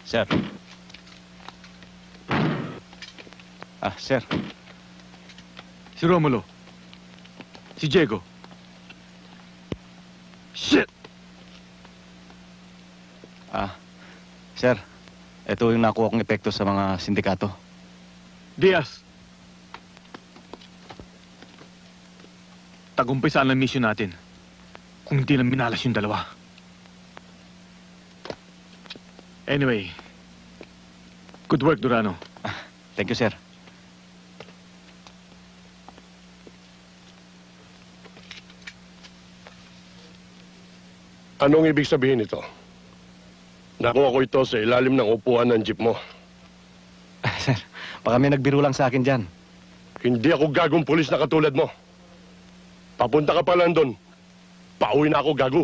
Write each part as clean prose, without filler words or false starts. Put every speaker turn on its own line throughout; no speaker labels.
Sir. Sir.
Si Romulo. Si Diego. Shit!
Sir. Ito yung nakuha kong epekto sa mga sindikato.
Diaz! Tagumpay saan ang mission natin kung hindi lang minalas yung dalawa. Anyway, good work, Durano.
Thank you, sir.
Anong ibig sabihin nito? Nakuha ko ito sa ilalim ng upuan ng jeep mo.
Sir, baka may nagbiro lang sa akin dyan.
Hindi ako gagong pulis na katulad mo. Papunta ka pa lang doon. Pauwi na ako, gago.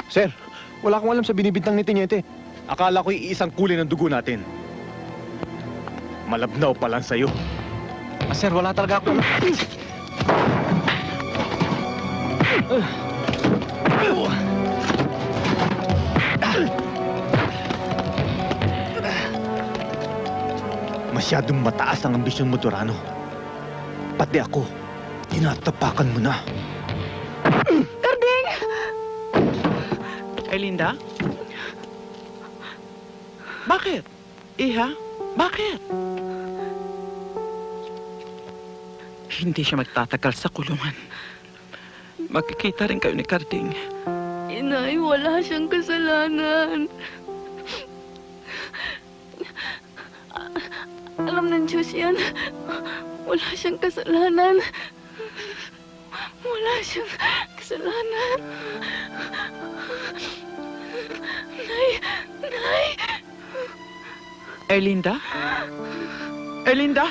Sir, wala akong alam sa binibintang ni Tiniente. Akala ko iisang kulay ng dugo natin. Malabnaw pa lang sa'yo.
Sir, wala talaga ako.
Masyadong mataas ang ambisyon mo, Durano. Pati ako, tinatapakan mo na.
Karding!
Erlinda? Bakit? Iha? Bakit? Hindi siya magtatagal sa kulungan. Magkikita rin kayo ni Karding.
Inay, wala siyang kasalanan. Alam ng Diyos yan. Wala siyang kasalanan. Wala siyang kasalanan. Nay! Nay!
Erlinda? Erlinda?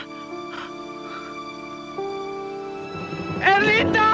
Erlinda!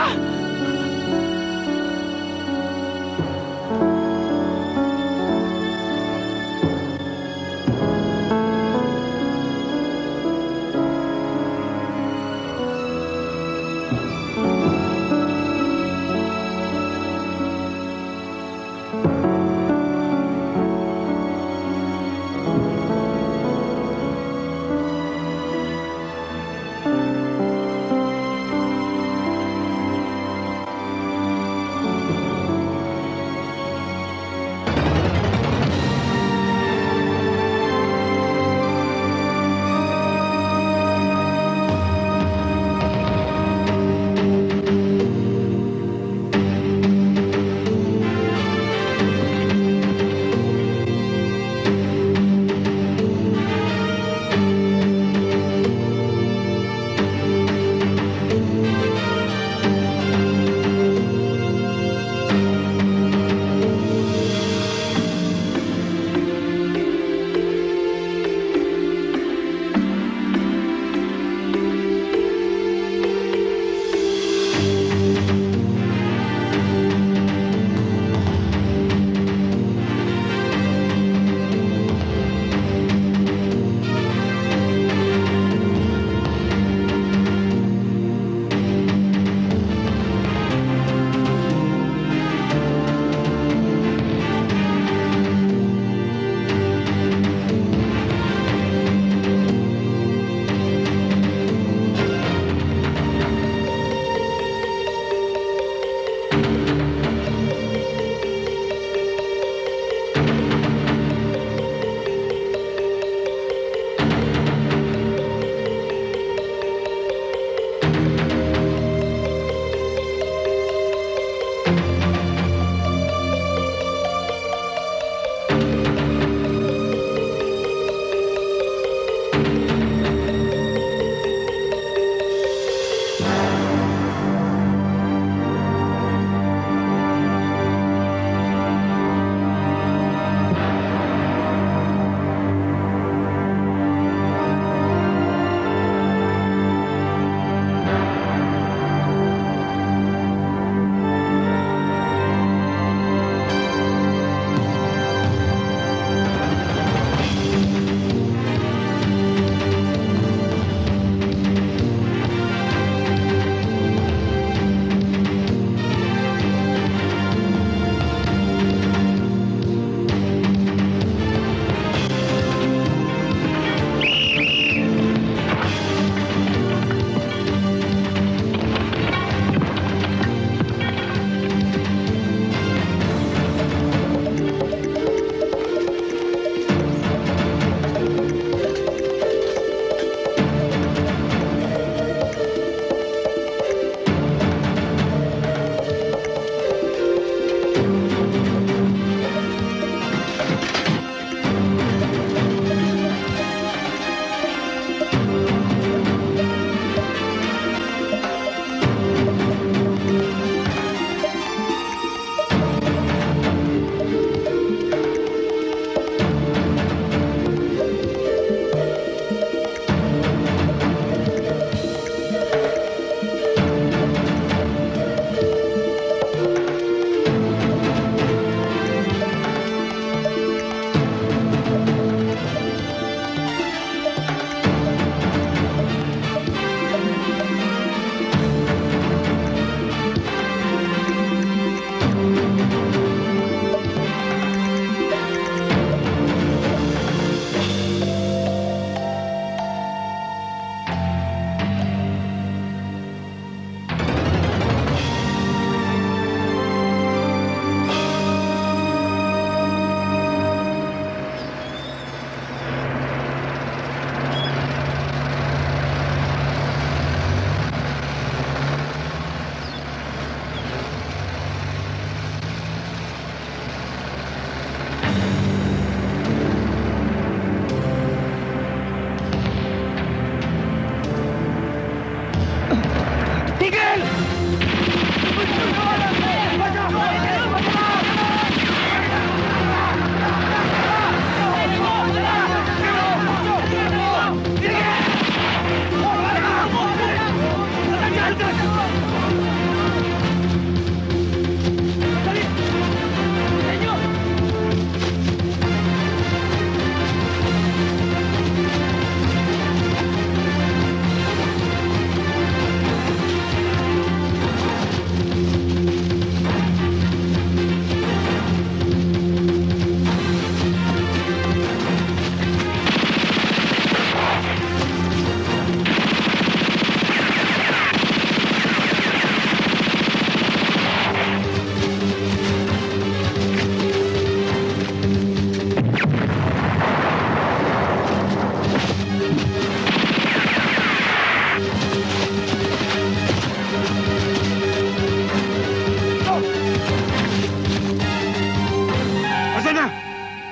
Asan na?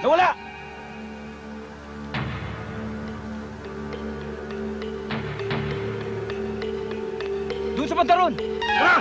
Nawala! Doon sa pantaron! Tara!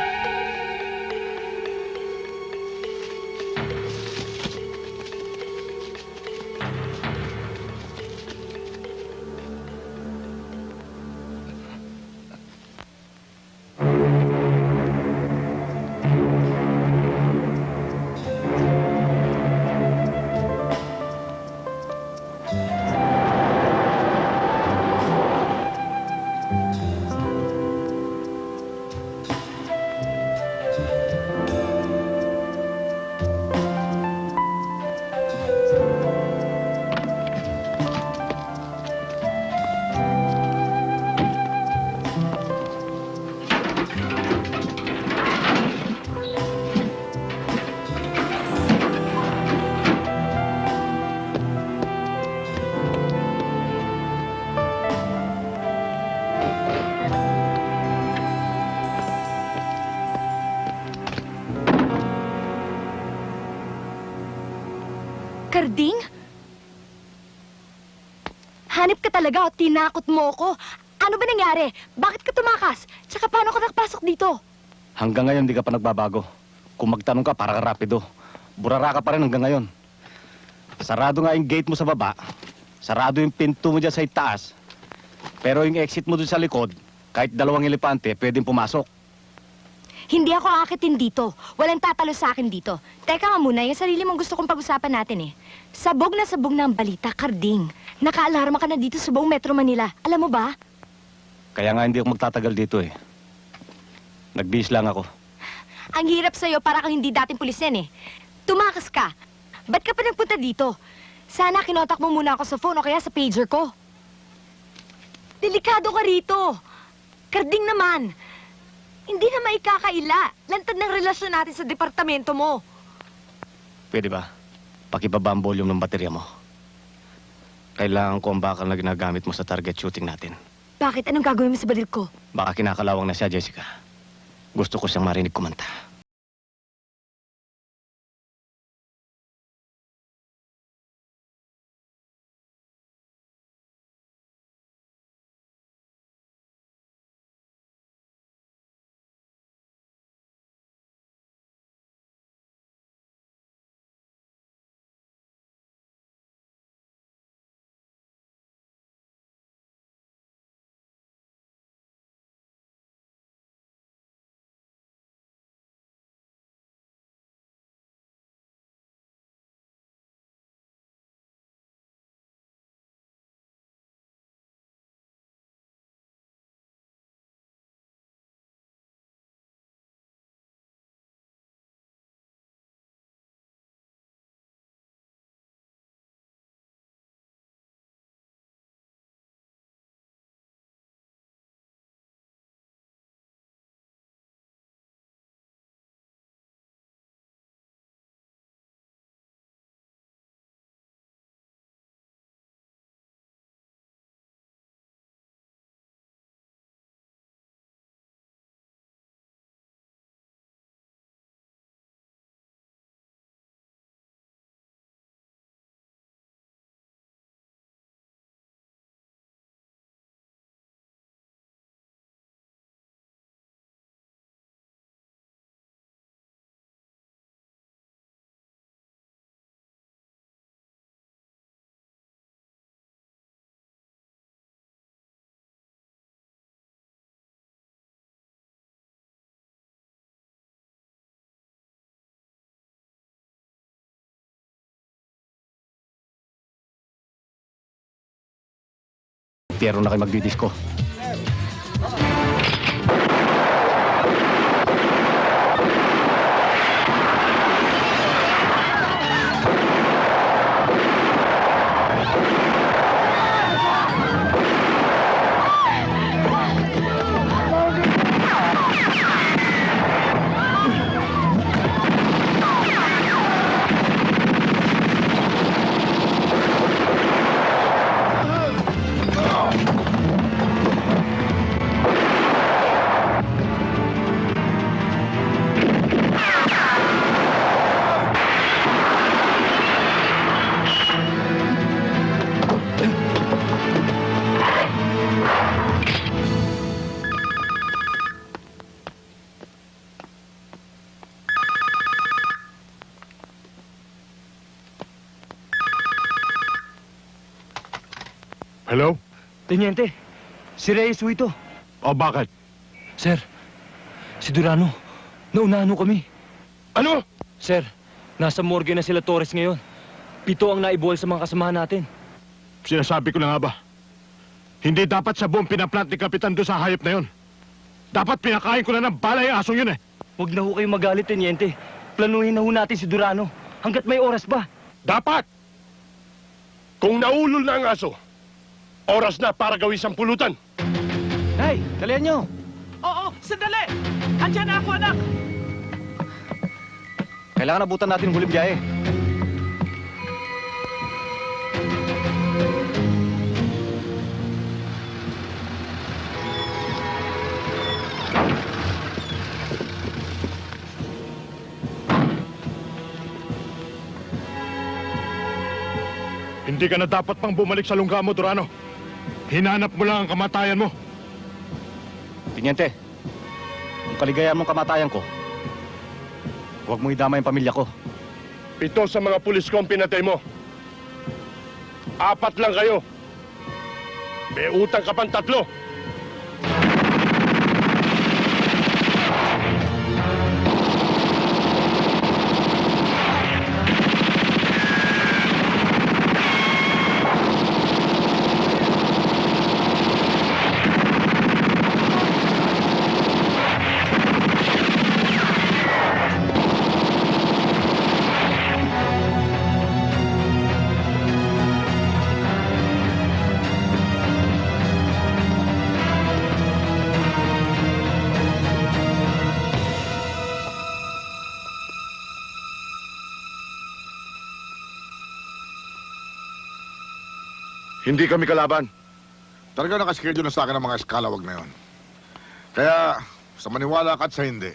Karding? Hanip ka talaga o tinakot mo ako? Ano ba nangyari? Bakit ka tumakas? Tsaka paano ka nakapasok dito?
Hanggang ngayon, di ka pa nagbabago. Kung magtanong ka, para ka rapido. Burara ka pa rin hanggang ngayon. Sarado nga yung gate mo sa baba. Sarado yung pinto mo dyan sa itaas. Pero yung exit mo dun sa likod, kahit 2 elepante, pwedeng pumasok.
Hindi ako aakitin dito. Walang tatalo sa akin dito. Teka nga muna, yung sarili mong gusto kong pag-usapan natin eh. Sabog na ang balita, Karding. Nakaalarma ka na dito sa buong Metro Manila. Alam mo ba?
Kaya nga hindi ako magtatagal dito eh. Nagbihis lang ako.
Ang hirap sa'yo para kang hindi dating pulis yan eh. Tumakas ka. Ba't ka pa nagpunta dito? Sana kinotak mo muna ako sa phone o kaya sa pager ko. Delikado ka rito. Karding naman. Hindi na maikakaila. Lantad ng relasyon natin sa departamento mo.
Pwede ba? Pakibaba ang volume ng baterya mo. Kailangan ko ang bakal na ginagamit mo sa target shooting natin.
Bakit? Anong gagawin mo sa baril ko?
Baka kinakalawang na siya, Jessica. Gusto ko siyang marinig kumanta. Impyerno na kayo magdidisco.
Hello?
Teniente, si Reyes ho ito.
O bakit?
Sir, si Durano, naunahan ho kami.
Ano?
Sir, nasa morgue na sila Torres ngayon. 7 ang naibuwal sa mga kasamahan natin.
Sinasabi ko na nga ba? Hindi dapat sa buong pinaplant ni Kapitan doon sa hayop na yun. Dapat pinakain ko na ng bala yung asong yun eh.
Huwag na ho kayong magalit, Teniente. Planuhin na ho natin si Durano hanggat may oras ba.
Dapat! Kung naulol na ang aso, oras na para gawin sampulutan.
Hey, dalihan nyo!
Oo, sandali! Andiyan na ako, anak!
Kailangan abutan natin yung huling biyahe.
Hindi ka na dapat pang bumalik sa lungga mo, Durano. Hinanap mo lang ang kamatayan mo.
Tiniente, kung kaligayahan mong kamatayan ko, huwag mong idama yung pamilya ko.
7 sa mga pulis ko ang pinatay mo. 4 lang kayo. May utang ka pang 3.
Hindi kami kalaban. Talaga nakaschedule na sa akin ang mga eskalawag na yon. Kaya, sa maniwala ka at sa hindi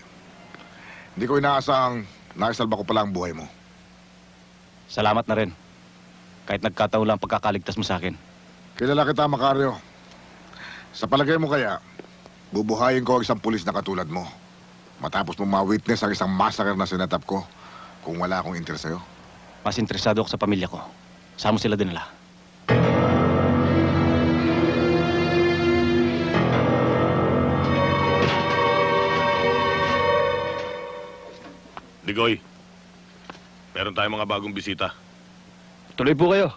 ko inaasahang naisalba ko pala ang buhay mo.
Salamat na rin. Kahit nagkataon lang pagkakaligtas mo sa akin.
Kilala kita, Macario. Sa palagay mo kaya, bubuhayin ko ang isang pulis na katulad mo. Matapos mo ma-witness ang isang massacre na sinatap ko kung wala akong interes sa'yo.
Mas interesado ako sa pamilya ko. Saan mo sila dinala?
Digoy, meron tayong mga bagong bisita.
Tuloy po kayo.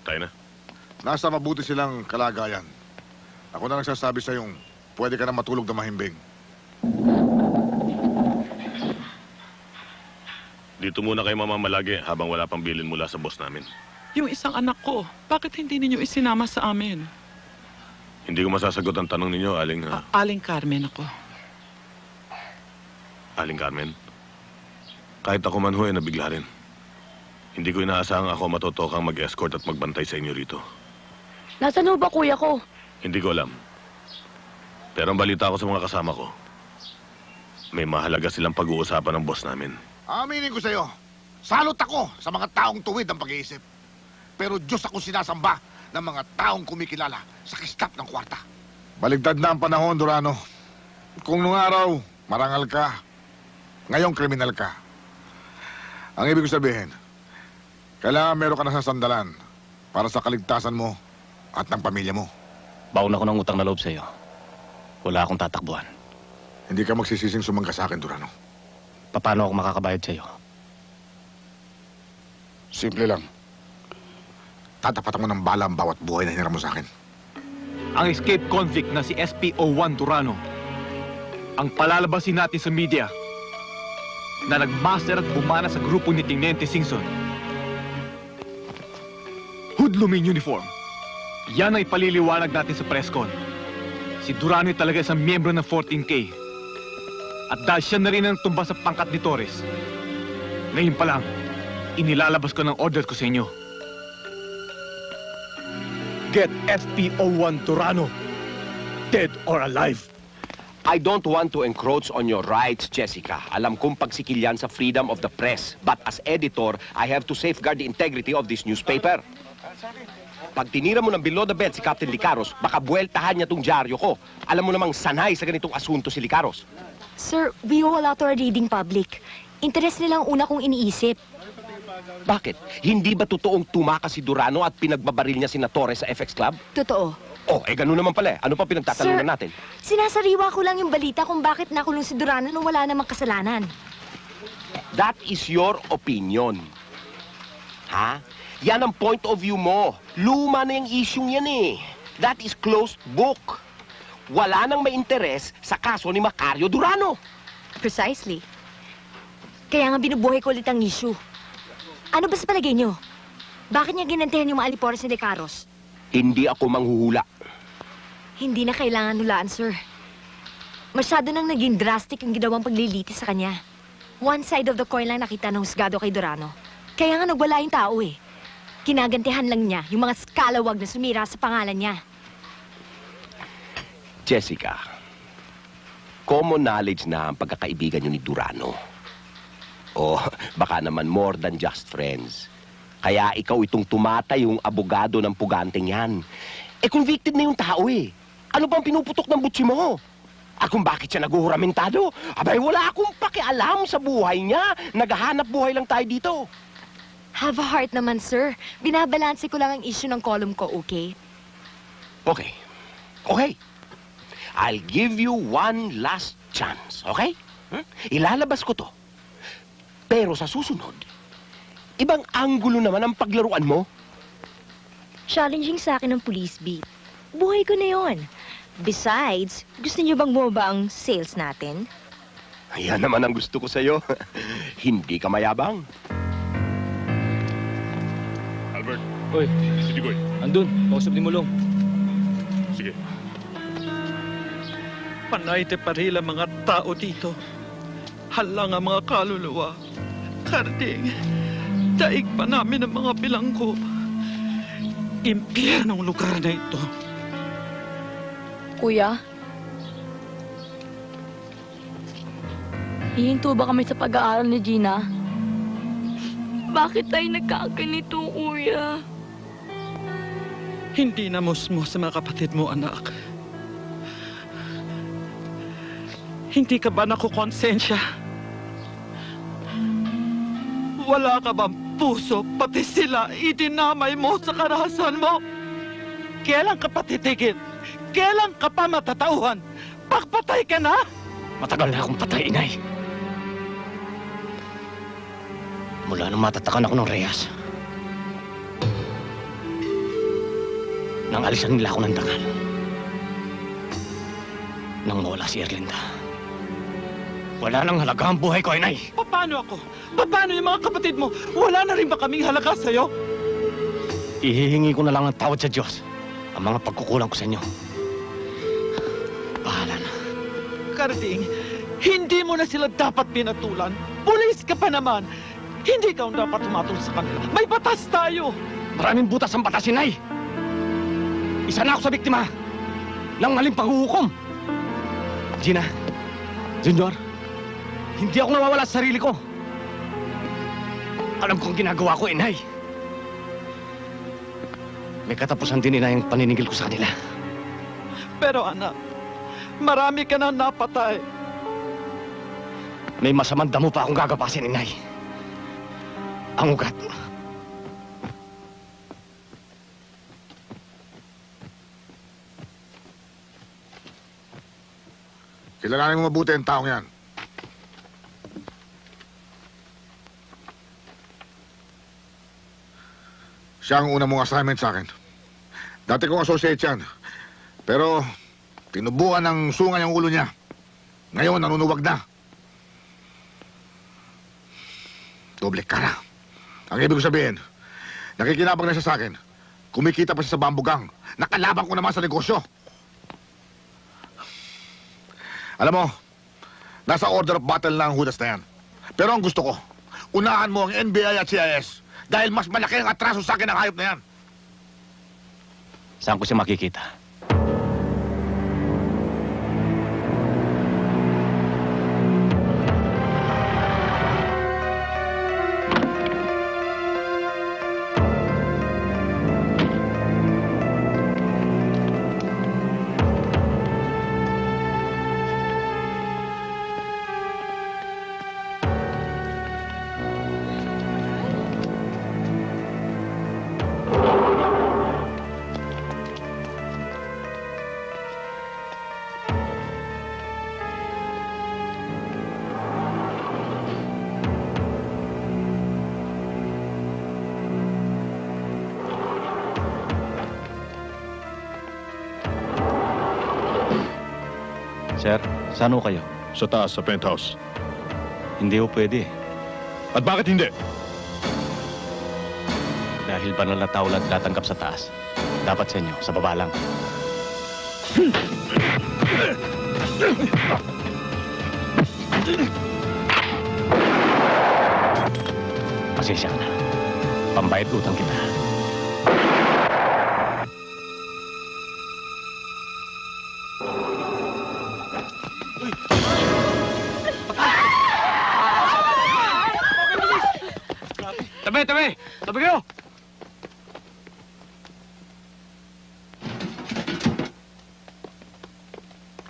Tayo na.
Nasa mabuti silang kalagayan. Ako na nagsasabi sa'yong pwede ka na matulog na mahimbing.
Dito muna kayo mamamalagi habang wala pang bilin mula sa boss namin.
Yung isang anak ko, bakit hindi ninyo isinama sa amin?
Hindi ko masasagot ang tanong ninyo, Aling...
Aling Carmen ako.
Aling Carmen. Kahit ako man ho, nabigla rin. Hindi ko inaasahang ako matutokang mag-escort at magbantay sa inyo rito.
Nasaan ho ba kuya ko?
Hindi ko alam. Pero ang balita ko sa mga kasama ko, may mahalaga silang pag-uusapan ng boss namin.
Aminin ko sa'yo, salot ako sa mga taong tuwid ang pag-iisip. Pero Diyos ako sinasamba ng mga taong kumikilala sa kislap ng kwarta. Baligtad na ang panahon, Durano. Kung nung araw, marangal ka, ngayong kriminal ka. Ang ibig ko sabihin, kailangan meron ka na sa sandalan para sa kaligtasan mo at ng pamilya mo.
Baon ako ng utang na loob sa'yo. Wala akong tatakbuhan.
Hindi ka magsisising sumangga sa akin, Durano.
Paano ako makakabayad sa'yo?
Simple lang. tatapatan mo ng bala ang bawat buhay na hinira mo sa akin.
Ang escape convict na si SPO1 Durano ang palalabasin natin sa media na nagmaster at bumana sa grupo ni Teniente Singson. Hoodluming uniform. Yan ang ipaliliwanag natin sa press con. Si Durano ay talaga isang miyembro ng 14K. At dahil siya na rin ang tumba sa pangkat ni Torres, ngayon pa lang, inilalabas ko ng order ko sa inyo. Get SPO1 Durano, dead or alive.
I don't want to encroach on your rights, Jessica. Alam kong pagsikilyan sa freedom of the press. But as editor, I have to safeguard the integrity of this newspaper. Pag tinira mo ng below the bed si Captain Licaros, baka buweltahan niya tong dyaryo ko. Alam mo namang sanay sa ganitong asunto si Licaros.
Sir, we all out to our reading public. Interes nila ang una kong iniisip.
Bakit? Hindi ba totoong tumakas si Durano at pinagbabaril niya si Torres sa FX Club?
Totoo.
Oh, ganun naman pala eh. Ano pa pinagtatalunan
Sir,
natin?
Sinasariwa ko lang yung balita kung bakit nakulong si Durano nung wala namang kasalanan.
That is your opinion. Ha? Yan ang point of view mo. Luma na yung isyong yan eh. That is closed book. Wala nang may interes sa kaso ni Macario Durano.
Precisely. Kaya nga binubuhay ko ulit ang issue. Ano ba sa palagay niyo? Bakit niya ginantihan yung mga Alipores ni Licaros?
Hindi ako manghuhula.
Hindi na kailangan hulaan, sir. Masyado nang naging drastic ang ginawang paglilitis sa kanya. One side of the coin lang nakita ng husgado kay Durano. Kaya nga nagwala yung tao eh. Kinagantihan lang niya yung mga skalawag na sumira sa pangalan niya.
Jessica, common knowledge na ang pagkakaibigan niyo ni Durano. O baka naman more than just friends. Kaya ikaw itong tumatay yung abogado ng puganteng yan. Convicted na yung tao eh. Ano bang pinuputok ng butsi mo? At kung bakit siya naguhuramentado? Abay, wala akong pakialam sa buhay niya. Naghahanap buhay lang tayo dito.
Have a heart naman, sir. Binabalanse ko lang ang issue ng column ko, okay?
Okay. Okay. I'll give you one last chance, okay? Ilalabas ko to. Pero sa susunod, ibang anggulo naman ang paglaruan mo.
Challenging sa akin ng police beat. Buhay ko na yon. Besides, gusto niyo bang bumaba ang sales natin?
Ayan naman ang gusto ko sa'yo. Hindi ka mayabang.
Albert,
Oy,
si Digoy.
andun. Kausap ni Mulong.
Sige.
Panay te parila mga tao dito. Halang ang mga kaluluwa. Karding, daig pa namin ang mga bilanggo. Impyernong lugar na ito.
Kuya? Hihinto ba kami sa pag-aaral ni Gina? Bakit tayo nagkaganito, kuya?
Hindi na musmo sa mga kapatid mo, anak. Hindi ka ba nakukonsensya? Wala ka bang puso, pati sila idinamay mo sa karahasan mo? Kailan ka pa titigil? Kailan ka pa matatauhan? Pagpatay ka na?
Matagal na akong patay, inay. Mula nung matatakan ako ng Reyes. Nang alisan nila ako ng dangal. Nang mawala si Erlinda. Wala nang halaga ang buhay ko, inay.
Paano ako? Paano yung mga kapatid mo? Wala na rin ba kaming halaga sa'yo?
Ihihingi ko na lang ng tawad sa Diyos ang mga pagkukulang ko sa inyo. Bahala na.
Karding, hindi mo na sila dapat pinatulan. Pulis ka pa naman. Hindi ka ang dapat tumatulong sa kanila. May batas tayo.
Maraming butas ang batas, inay. Isa na ako sa biktima ng maling paghuhukom. Gina, Junior, hindi ako nawawala sa sarili ko. Alam kong ginagawa ko, inay. May katapusan din, inay, ang paninigil ko sa kanila.
Pero anak, marami ka na napatay.
May masamang damo pa akong gagapasin, inay. Ang ugat.
Kilalanin mo mabuti ang taong yan. Siya ang una mong assignment sa akin. Dati kong associate yan. Pero, tinubukan ng sungan yung ulo niya. Ngayon, nanunuwag na. Doble kara. Ang ibig ko sabihin, nakikinabang na siya sa akin. Kumikita pa siya sa bambugang. Nakalaban ko naman sa negosyo. Alam mo, nasa order of battle na ang hudas na yan. Pero ang gusto ko, unahan mo ang NBI at CIS dahil mas malaki ang atraso sa akin ng hayop na yan.
Saan ko siya makikita? Sir, saan ho kayo?
Sa taas, sa penthouse.
Hindi ho pwede.
At bakit hindi?
Dahil banal na tao lang tatanggap sa taas. Dapat sa inyo, sa baba lang. Pasensya ka na. Pambayad utang kita.
Tabi, tabi! Tabi kayo!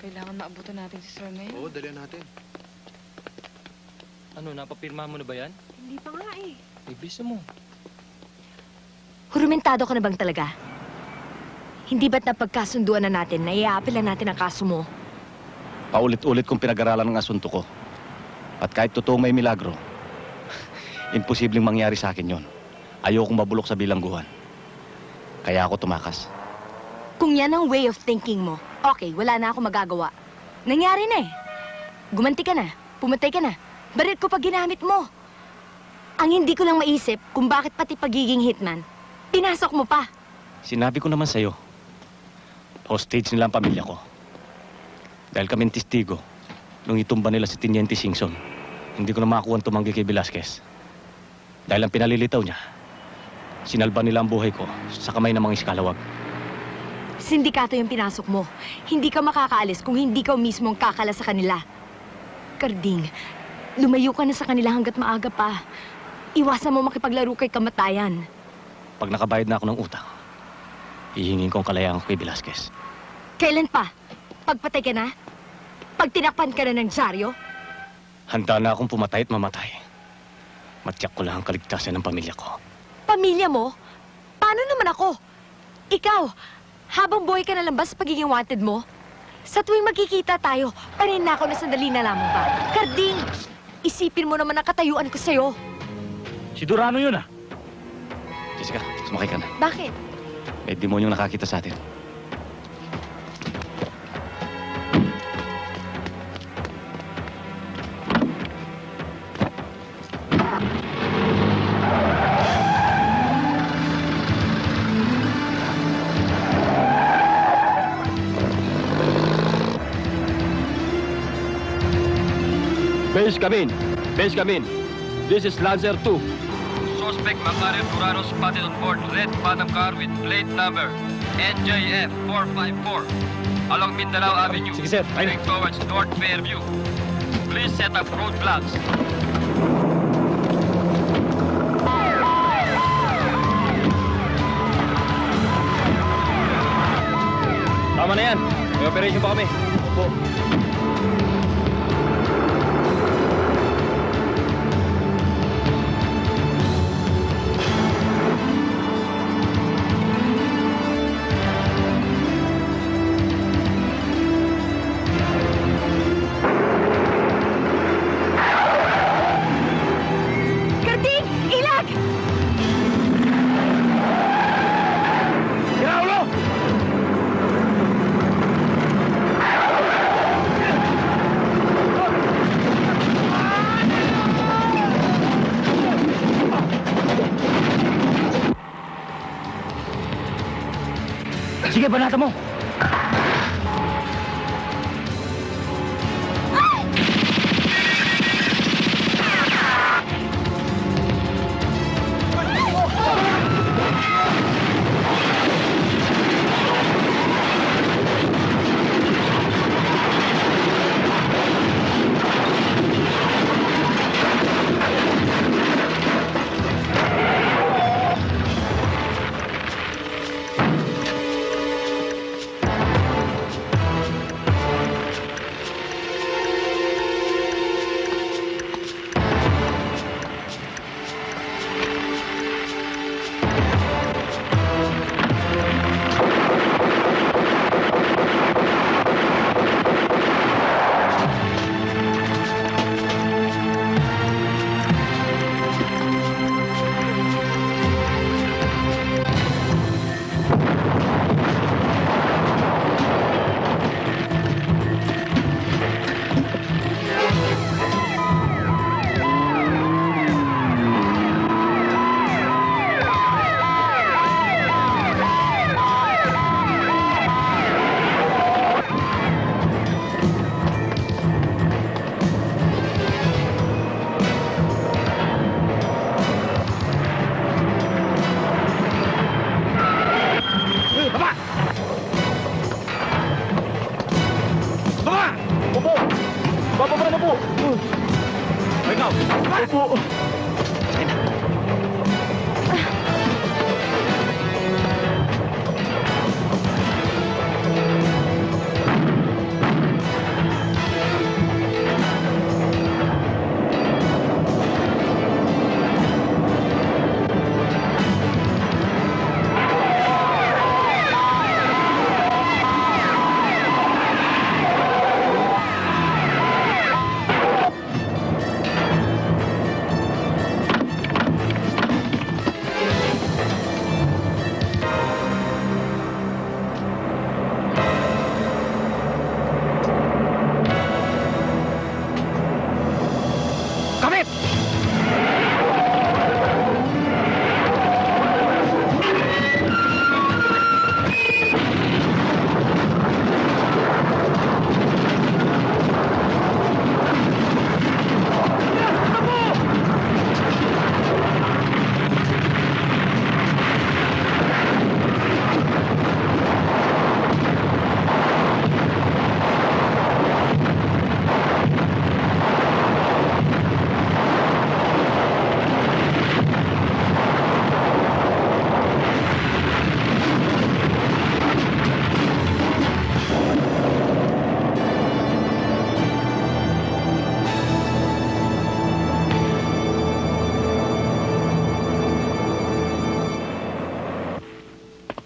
Kailangan maabutan natin si Sir ngayon.
Oo, dalihan natin.
Ano, napapirma mo na ba yan?
Hindi pa nga eh.
Ibisa mo.
Hurumentado ka na bang talaga? Hindi ba't napagkasunduan na natin na iaapilan natin ang kaso mo?
Paulit-ulit kong pinag-aralan ang asunto ko. At kahit totoong may milagro, imposibleng mangyari sa akin yon. Ayokong mabulok sa bilangguhan. Kaya ako tumakas.
Kung yan ang way of thinking mo, okay, wala na ako magagawa. Nangyari na eh. Gumanti ka na, pumatay ka na. Barit ko pag ginamit mo. Ang hindi ko lang maisip kung bakit pati pagiging hitman, pinasok mo pa.
Sinabi ko naman sa'yo, hostage nila ang pamilya ko. Dahil kaming testigo, nung itumba nila si Tiniente Singson, hindi ko na makakuha ang tumanggi kay Velasquez. Dahil ang pinalilitaw niya, sinalba nila ang buhay ko sa kamay ng mga iskalawag.
Sindikato yung pinasok mo. Hindi ka makakaalis kung hindi ka mismo ang kakala sa kanila. Karding, lumayo ka na sa kanila hanggat maaga pa. Iwasan mo makipaglaro kay kamatayan.
Pag nakabayad na ako ng utang, hihingin ko ang kalayaan ko kay Velasquez.
Kailan pa? Pagpatay ka na? Pag tinakpan ka na ng dyaryo?
Handa na akong pumatay at mamatay. Matyak ko lang ang kaligtasan ng pamilya ko.
Pamilya mo? Paano naman ako? Ikaw, habang buhay ka na lang ba sa pagiging wanted mo? Sa tuwing magkikita tayo, paninakaw na sandali na lamang ba? Karding, isipin mo naman ang katayuan ko sa'yo.
Si Durano yun ah.
Jessica, sumakay ka na.
Bakit?
May demonyong nakakita sa atin.
Base come in. Base come in. This is Lancer 2.
Suspect McLaren Durano spotted on board red Phantom car with plate number NJF 454 along Mindanao Avenue.
Sige, sir. Ayun.
Heading towards North Fairview. Please set up roadblocks.
Tama na yan. May operation pa kami. Opo.
Karding, ilag!
Sige, banata mo.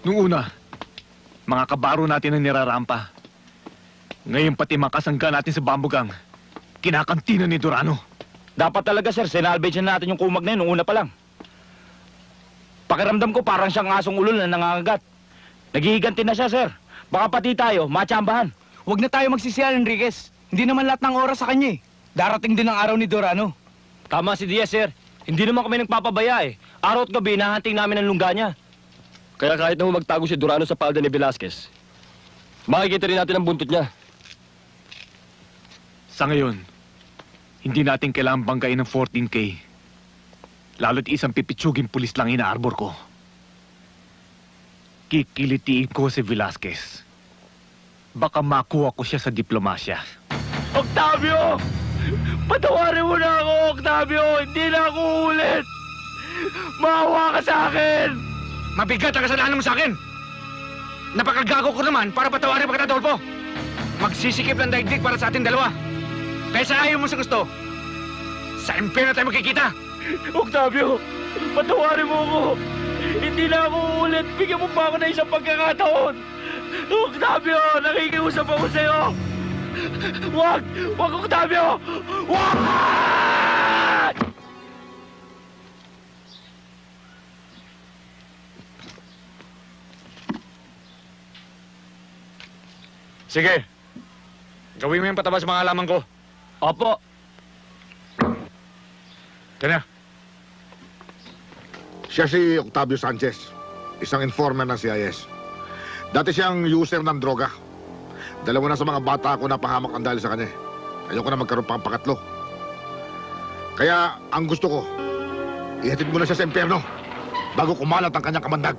Nung una, mga kabaro natin ang nirarampa. Ngayon pati mga kasangga natin sa Bambugang, kinakantina ni Durano.
Dapat talaga, sir, sinalvage na natin yung kumag na yun nung una pa lang. Pakiramdam ko parang siyang asong ulol na nangangagat. Naghihiganti na siya, sir. Baka pati tayo, matsambahan.
Huwag na tayo magsisiyal, Enriquez. Hindi naman lahat ng oras sa kanya eh. Darating din ang araw ni Durano.
Tama si Diaz, sir. Hindi naman kami nagpapabaya eh. Araw at gabi, nahanting namin ang lungga niya.
Kaya kahit na magtago si Durano sa palda ni Velasquez, makikita rin natin ang buntot niya.
Sa ngayon, hindi natin kailangang banggain ng 14K. Lalo't isang pipitsuging pulis lang inaarbor ko. Kikilitiin ko si Velasquez. Baka makuha ko siya sa diplomasya.
Octavio! Patawarin mo na ako, Octavio! Hindi na ako ulit! Maawa ka sa akin!
Mabigat ang kasalanan mo sa akin. Napakagago ko naman para patawarin pa kita, Adolfo. Magsisikip ng daigdig para sa ating dalawa. Kaysa ayaw mo sa gusto, sa impyerno tayo magkikita.
Octavio! Patawarin mo ako! Hindi na ako ulit! Bigyan mo pa ako na isang pagkakataon! Octavio! Nakikiusap ako sa'yo! Wag! Wag, Octavio! Wag!
Sige. Gawin mo yung pataba sa mga halaman ko.
Opo.
Kaya na.
Siya si Octavio Sanchez, isang informer ng CIS. Dati siyang user ng droga. Dalawa na sa mga bata ako napahamak ang dahil sa kanya. Ayoko na magkaroon pang pakatlo. Kaya ang gusto ko, ihatid mo na siya sa impyerno bago kumalat ang kanyang kamandag.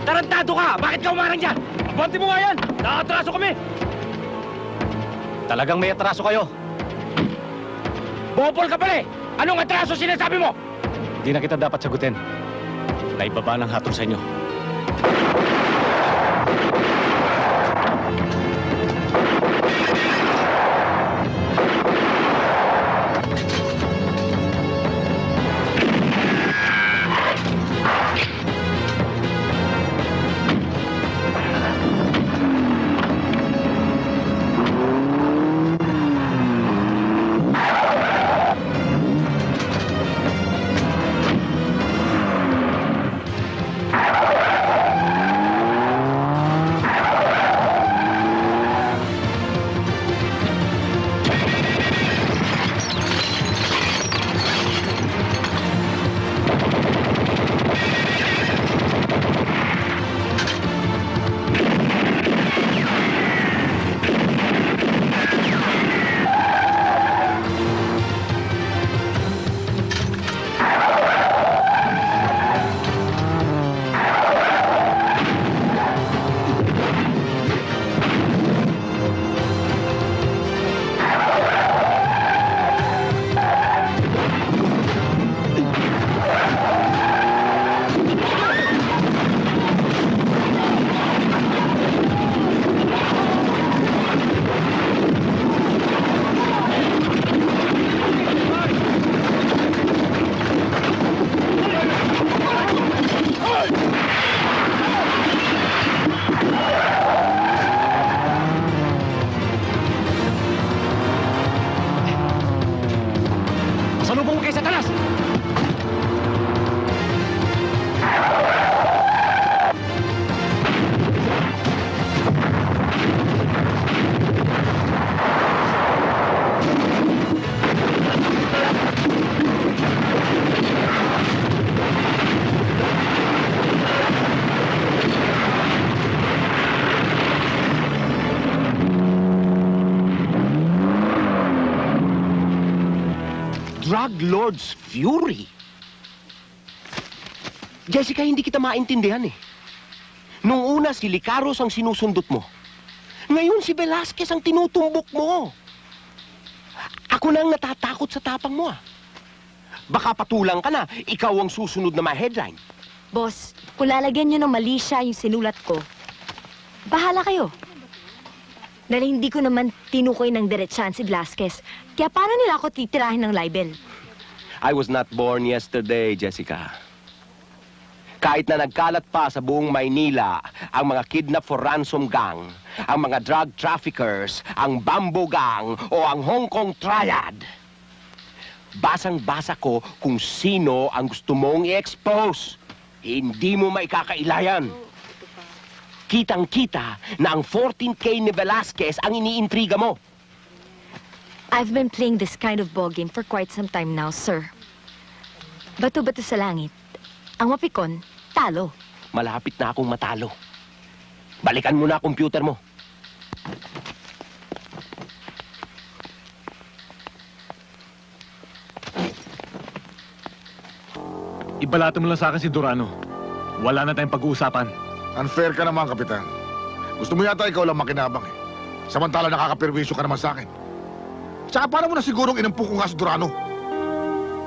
Tarantado ka! Bakit ka umarang dyan? Abante mo nga yan! Nakatraso kami!
Talagang may atraso kayo.
Bopol ka pala eh! Anong atraso sinasabi mo?
Di na kita dapat sagutin. Naibaba ng hatol sa inyo. Salubong mo kay Satanas!
Drug Lord's Fury? Jessica, hindi kita maintindihan eh. Nung una, si Licaros ang sinusundot mo. Ngayon, si Velasquez ang tinutumbok mo. Ako na ang natatakot sa tapang mo ah. Baka patulang ka na, ikaw ang susunod na ma-headline.
Boss, kung lalagyan nyo ng mali siya yung sinulat ko, bahala kayo. Dahil hindi ko naman tinukoy ng diretsyan si Velasquez. Kaya paano nila ako titirahin ng libel?
I was not born yesterday, Jessica. Kahit na nagkalat pa sa buong Maynila ang mga kidnap for ransom gang, ang mga drug traffickers, ang Bamboo Gang o ang Hong Kong Triad, basang-basa ko kung sino ang gusto mong i-expose. Hindi mo maikakailayan. Kitang-kita na ang 14K ni Velasquez ang iniintriga mo.
I've been playing this kind of ball game for quite some time now, sir. Bato-bato sa langit. Ang mapikon, talo.
Malapit na akong matalo. Balikan mo na ang computer mo.
Ibalato mo lang sa akin si Durano. Wala na tayong pag-uusapan.
Unfair ka naman, Kapitan. Gusto mo yata ikaw lang makinabang eh. Samantala nakakapirwisyo ka naman sa akin. Tsaka paano mo na sigurong inampu ko nga si Durano?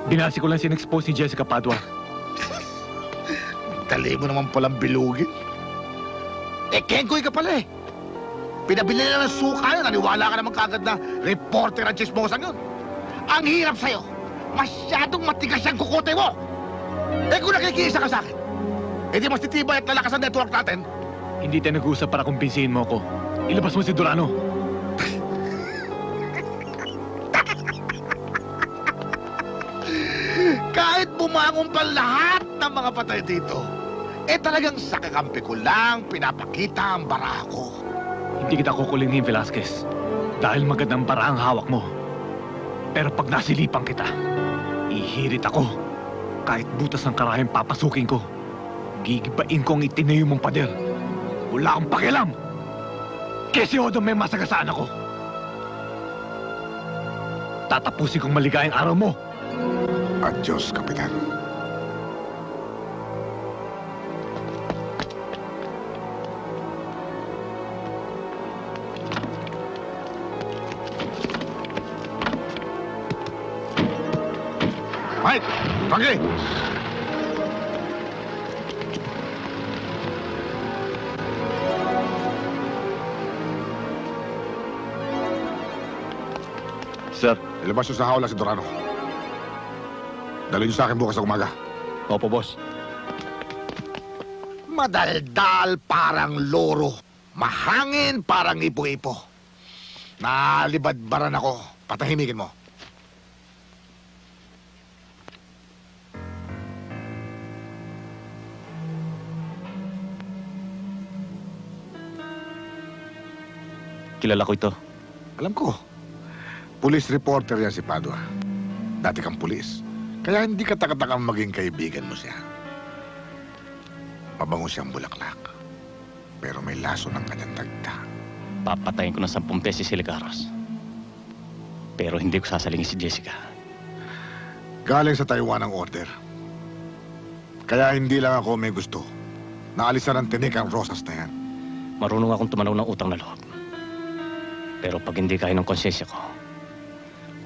Binasi ko lang sin-expose ni Jessica Padua.
Dali mo naman palang bilugin. Eh, kengkoy ka pala eh. Pinabili na ng suka yun. Naniwala ka naman kagad na reporter ang chismosan yun. Ang hirap sa'yo. Masyadong matigas yung kukote mo. Eh kung nakikiisa ka sa akin, eh di mas titibay at lalakas ang network natin,
Hindi tayo nag-uusap para kumbinsihin mo ako. Ilabas mo si Durano.
Kahit bumangon pa lahat ng mga patay dito, talagang sa kakampi ko lang pinapakita ang bara ko.
Hindi kita kukulingin, Velasquez. Dahil magandang bara ang hawak mo. Pero pag nasilipan kita, ihirit ako. Kahit butas ng karayang papasukin ko, gigibain ko ang itinayo mong pader. Wala akong pakialam. Kasi Odo may masagasaan ako. Tatapusin kong maligayang araw mo.
Adios, Kapitan. Mike! Frankie!
Sir.
Ilabas nyo sa hawla si Durano. Dalhin nyo sa akin bukas na umaga.
Opo, boss.
Madaldal parang loro. Mahangin parang ipo-ipo. Nalibadbaran ako. Patahimikin mo.
Kilala ko ito.
Alam ko. Police reporter yan si Padua. Dati kang pulis. Kaya hindi ka takatakang maging kaibigan mo siya. Mabango siyang bulaklak. Pero may laso ng kanyang tagta.
Papatayin ko ng 10 beses si Ligaros. Pero hindi ko sasalingin si Jessica.
Galing sa Taiwan ang order. Kaya hindi lang ako may gusto. Naalisan ng tinik ang rosas na yan.
Marunong akong tumanaw ng utang na loob. Pero pag hindi kaya ng konsensya ko,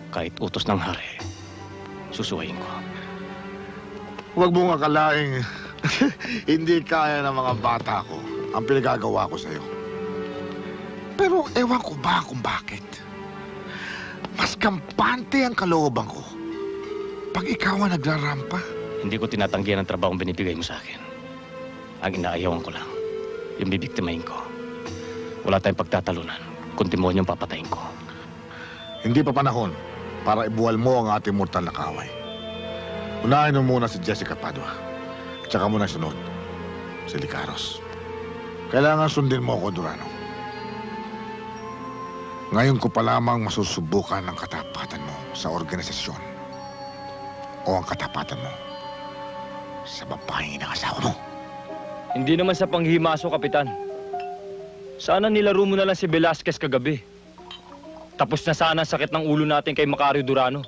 kahit utos ng hari, susuwayin ko.
Huwag mong akalaing hindi kaya ng mga bata ko ang pinagagawa ko sa'yo. Pero ewan ko ba kung bakit. Mas kampante ang kalooban ko pag ikaw ang nagrarampa.
Hindi ko tinatanggihan ang trabahong binibigay mo sa akin. Ang inaayawan ko lang, yung bibiktimahin ko. Wala tayong pagtatalunan kung demonyong papatayin ko.
Hindi pa panahon para ibuwal mo ang ating mortal na kaaway. Unahin mo muna si Jessica Padua. Tsaka mo na sunod, si Licaros. Kailangan sundin mo ako, Durano. Ngayon ko pa lamang masusubukan ang katapatan mo sa organisasyon o ang katapatan mo sa babaeng inaasawa mo.
Hindi naman sa panghimaso, Kapitan. Sana nilaro mo na lang si Velasquez kagabi. Tapos na sana ang sakit ng ulo natin kay Macario Durano.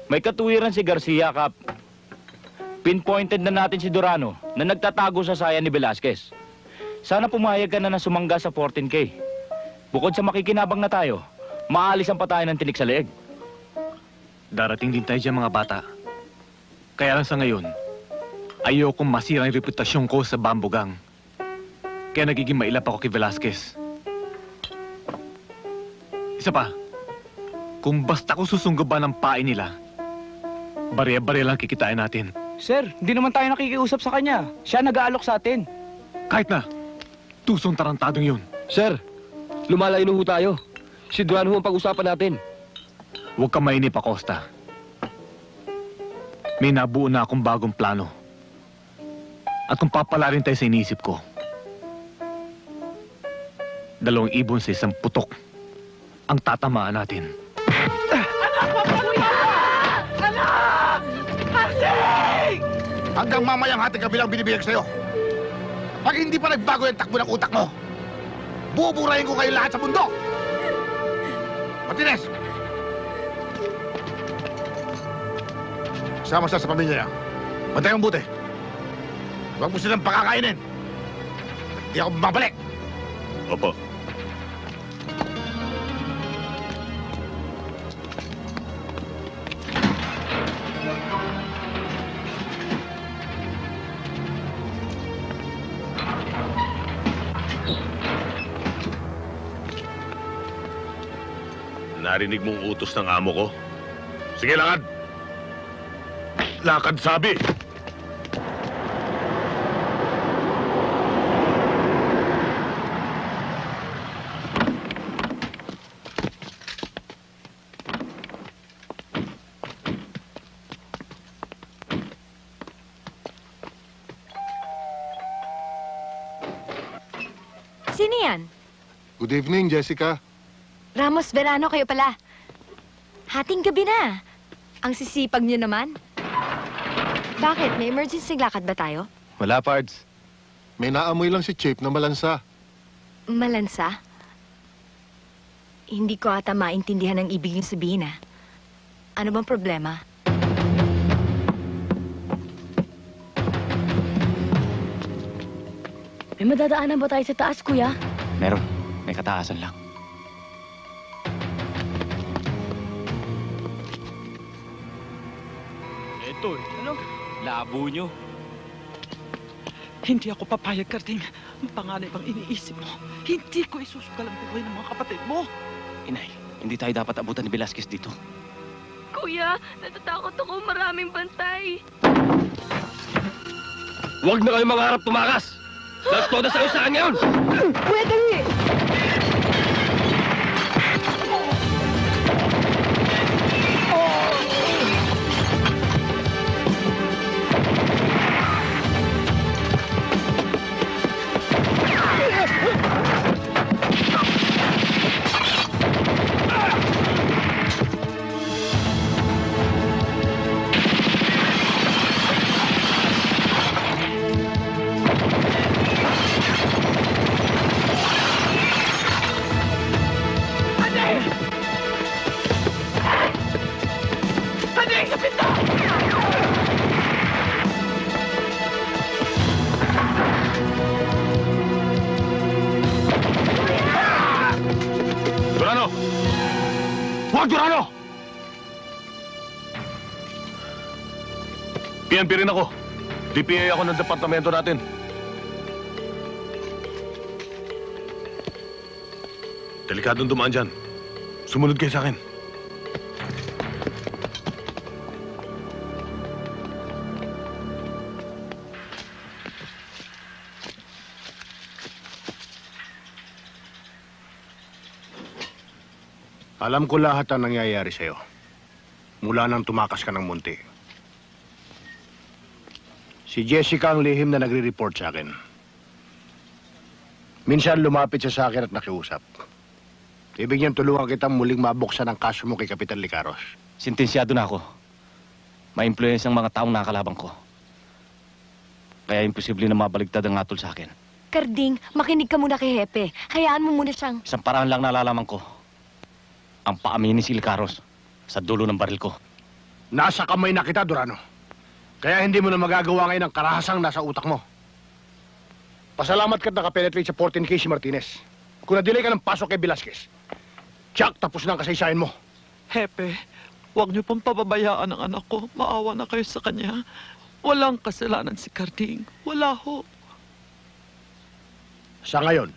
May katuwiran si Garcia, Kap. Pinpointed na natin si Durano na nagtatago sa saya ni Velasquez. Sana pumayag ka na sumangga sa 14K. Bukod sa makikinabang na tayo, maalis ang patayan ng tinik sa leeg.
Darating din tayo dyan, mga bata. Kaya lang sa ngayon, ayokong masira ang reputasyon ko sa Bambugang. Kaya nagiging mailap ako kay Velasquez. Isa pa, kung basta ko susunggaban ng pain nila, barya-barya lang kikitain natin.
Sir, hindi naman tayo nakikiusap sa kanya. Siya nag-aalok sa atin.
Kahit na, tusong tarantadong yun.
Sir, lumalayo na ho tayo. Si Durano ho ang pag-usapan natin.
Huwag kang mainip, Acosta. May nabuo na akong bagong plano. At kung papalarin tayo sa iniisip ko, 2 ibon sa 1 putok ang tatamaan natin.
Hanggang mamayang hating kabilang binibigay ko sa'yo. Pag hindi pa nagbago yung takbo ng utak mo, buburahin ko kayo lahat sa mundo! Martinez! Sama siya sa pamilya niya. Bantay ang buti. Huwag mo silang pakakainin. Hindi ako babalik.
Opo. Narinig mong utos ng amo ko? Sige, lakad! Lakad, sabi!
yan?
Good evening, Jessica.
Ramos Verano kayo pala. Hating gabi na. Ang sisipag niyo naman. Bakit? May emergency lakad ba tayo?
Wala, Pards. May naamoy lang si Chip na malansa.
Malansa? Hindi ko ata maintindihan ang ibig niyong sabihin, ah. Ano bang problema?
May madadaanan ba tayo sa taas, kuya?
Meron. May kataasan lang.
Eto eh. Ano? Labo nyo.
Hindi ako papayag, Karding. Ang panganay bang iniisip mo? Hindi ko isusugal ang buhay ng mga kapatid mo.
Inay, hindi tayo dapat abutan ni Velasquez dito.
Kuya, natatakot ako. Maraming bantay.
Huwag na kayo mangarap tumakas! Nagtoda sa kayo sa akin ngayon!
Kuya, dali!
Durano! Huwag, Durano! PNP rin ako. DPA ako ng departamento natin. Delikadong dumaan dyan. Sumunod kayo sa akin. Alam ko lahat ang nangyayari sa'yo. Mula nang tumakas ka ng munti. Si Jessica ang lihim na nagre-report sa akin. Minsan lumapit siya sa akin at nakiusap. Ibig niyang tulungan kitang muling mabuksan ang kaso mo kay Kapitan Licaros.
Sentensyado na ako. May influence ang mga taong nakalabang ko. Kaya imposible na mabaligtad ang atol sa akin.
Karding, makinig ka muna kay Hepe. Hayaan mo muna siyang...
Isang paraan lang nalalaman ko. Ang paaminin si Licaros sa dulo ng baril ko.
Nasa kamay na kita, Durano. Kaya hindi mo na magagawa ngayon ang karahasang nasa utak mo. Pasalamat ka't nakapenetrate sa 14K si Martinez. Kung na-delay ka ng pasok kay Velasquez, Jack, tapos na ang kasaysayan mo.
Hepe, huwag niyo pong pababayaan ang anak ko. Maawa na kayo sa kanya. Walang kasalanan si Karding. Wala ho.
Sa ngayon,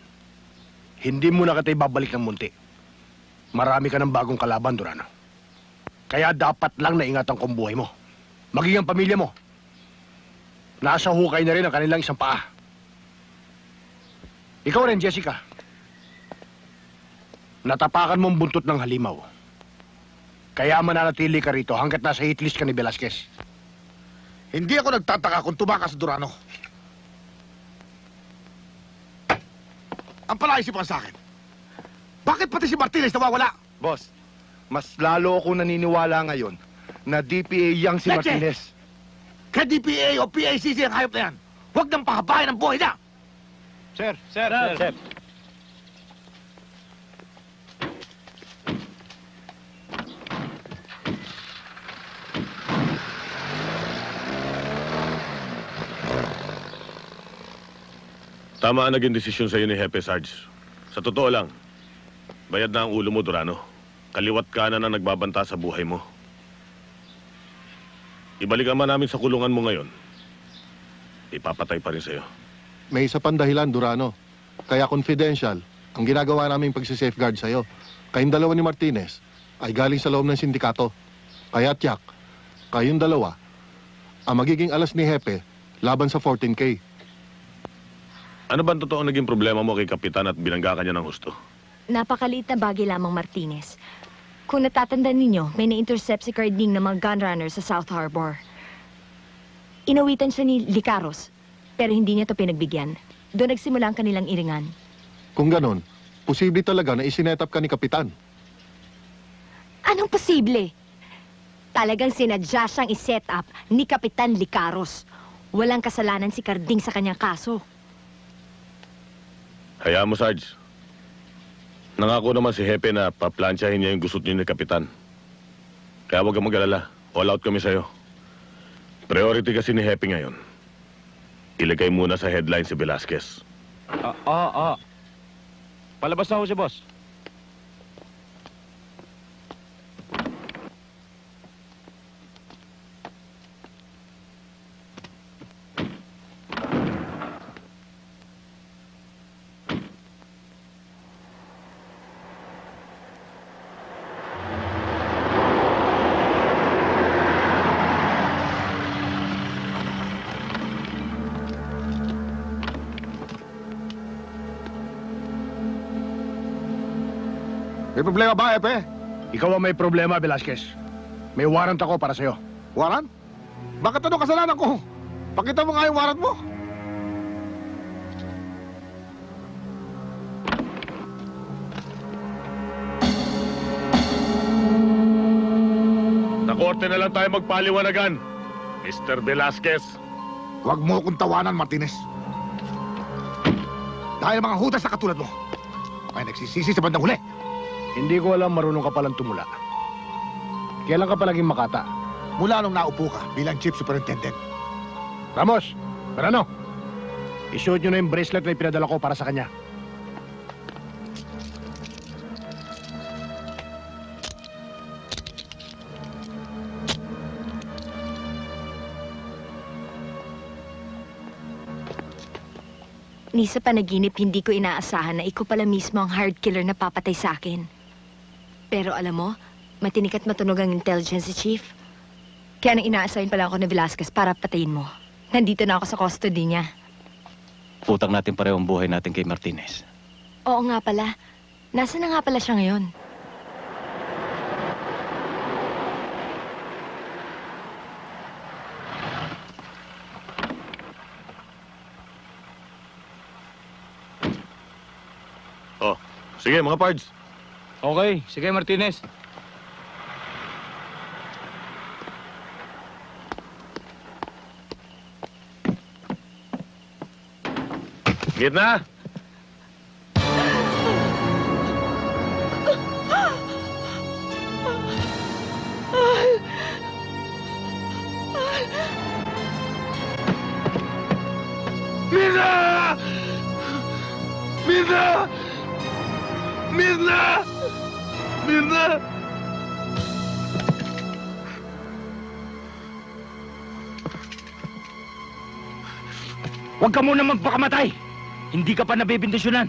hindi mo na kita ibabalik ng munti. Marami ka ng bagong kalaban, Durano. Kaya dapat lang naingatan ko ang buhay mo. Maging ang pamilya mo. Nasa hukay na rin ang kanilang isang paa. Ikaw rin, Jessica. Natapakan mo ang buntot ng halimaw. Kaya mananatili ka rito hanggat nasa hit list ka ni Velasquez.
Hindi ako nagtataka kung tumakas, Durano. Ang palaisipan sa akin, bakit pati si Martinez nawawala?
Boss, mas lalo ako naniniwala ngayon na DPA yang si
Leche!
Martinez.
Kaya DPA o PACC ang hayop na yan. Huwag nang pahabayan ang buhay niya.
Sir.
Tama ang naging desisyon sa'yo ni Hepe Sarge. Sa totoo lang, bayad na ang ulo mo, Durano. Kaliwat kanan na nagbabanta sa buhay mo. Ibalikan man namin sa kulungan mo ngayon. Ipapatay pa rin sa'yo.
May isa pang dahilan, Durano. Kaya confidential ang ginagawa naming pagsisafeguard sa'yo. Kayong dalawa ni Martinez ay galing sa loob ng sindikato. Kaya Jack, kayong dalawa ang magiging alas ni Hepe laban sa 14K.
Ano ba ang totoong naging problema mo kay Kapitan at binangga ka niya ng husto?
Napakaliit na bagay lamang, Martinez. Kung natatandaan ninyo, may na-intercept si Carding ng mga gunrunner sa South Harbor. Inawitan siya ni Licaros, pero hindi niya to pinagbigyan. Doon nagsimula ang kanilang iringan.
Kung ganon, posible talaga na isinetap ka ni Kapitan.
Anong posible? Talagang sinadya siyang iset up ni Kapitan Licaros. Walang kasalanan si Carding sa kanyang kaso.
Hayaan mo, Sarge. Nangako naman si Hepe na paplansyahin niya yung gusot niyo ni Kapitan. Kaya huwag kang mag-alala. All out kami sa'yo. Priority kasi ni Hepe ngayon. Ilagay muna sa headline si Velasquez.
Palabas na ako si boss.
May problema ba, Epe?
Ikaw ang may problema, Velasquez. May warrant ako para sa'yo.
Warrant? Bakit ano kasalanan ko? Pakita mo nga yung warrant mo.
Sa korte na lang tayo magpaliwanagan, Mr. Velasquez.
Huwag mo akong tawanan, Martinez. Dahil mga hudas na katulad mo, ay nagsisisi sa bandang huli.
Hindi ko alam marunong ka palang tumula. Kailan ka pa naging makata?
Mula nung naupo ka bilang chief superintendent.
Ramos, Verano, isuot nyo na yung bracelet na ipinadala ko para sa kanya.
Ni sa panaginip, hindi ko inaasahan na ikaw pala mismo ang hard killer na papatay sa akin. Pero alam mo, matinik at matunog ang intelligence si Chief. Kaya nang inaasahin pala ako ni Velasquez para patayin mo. Nandito na ako sa custody niya.
Putang natin pareho ang buhay natin kay Martinez.
Oo nga pala. Nasaan na nga pala siya ngayon?
Oh, sige mga pards.
Okay, sige Martinez.
Gitna!
Mirna! Mirna! Mirna! Mirna! Huwag ka muna magpakamatay! Hindi ka pa nabibindisyonan.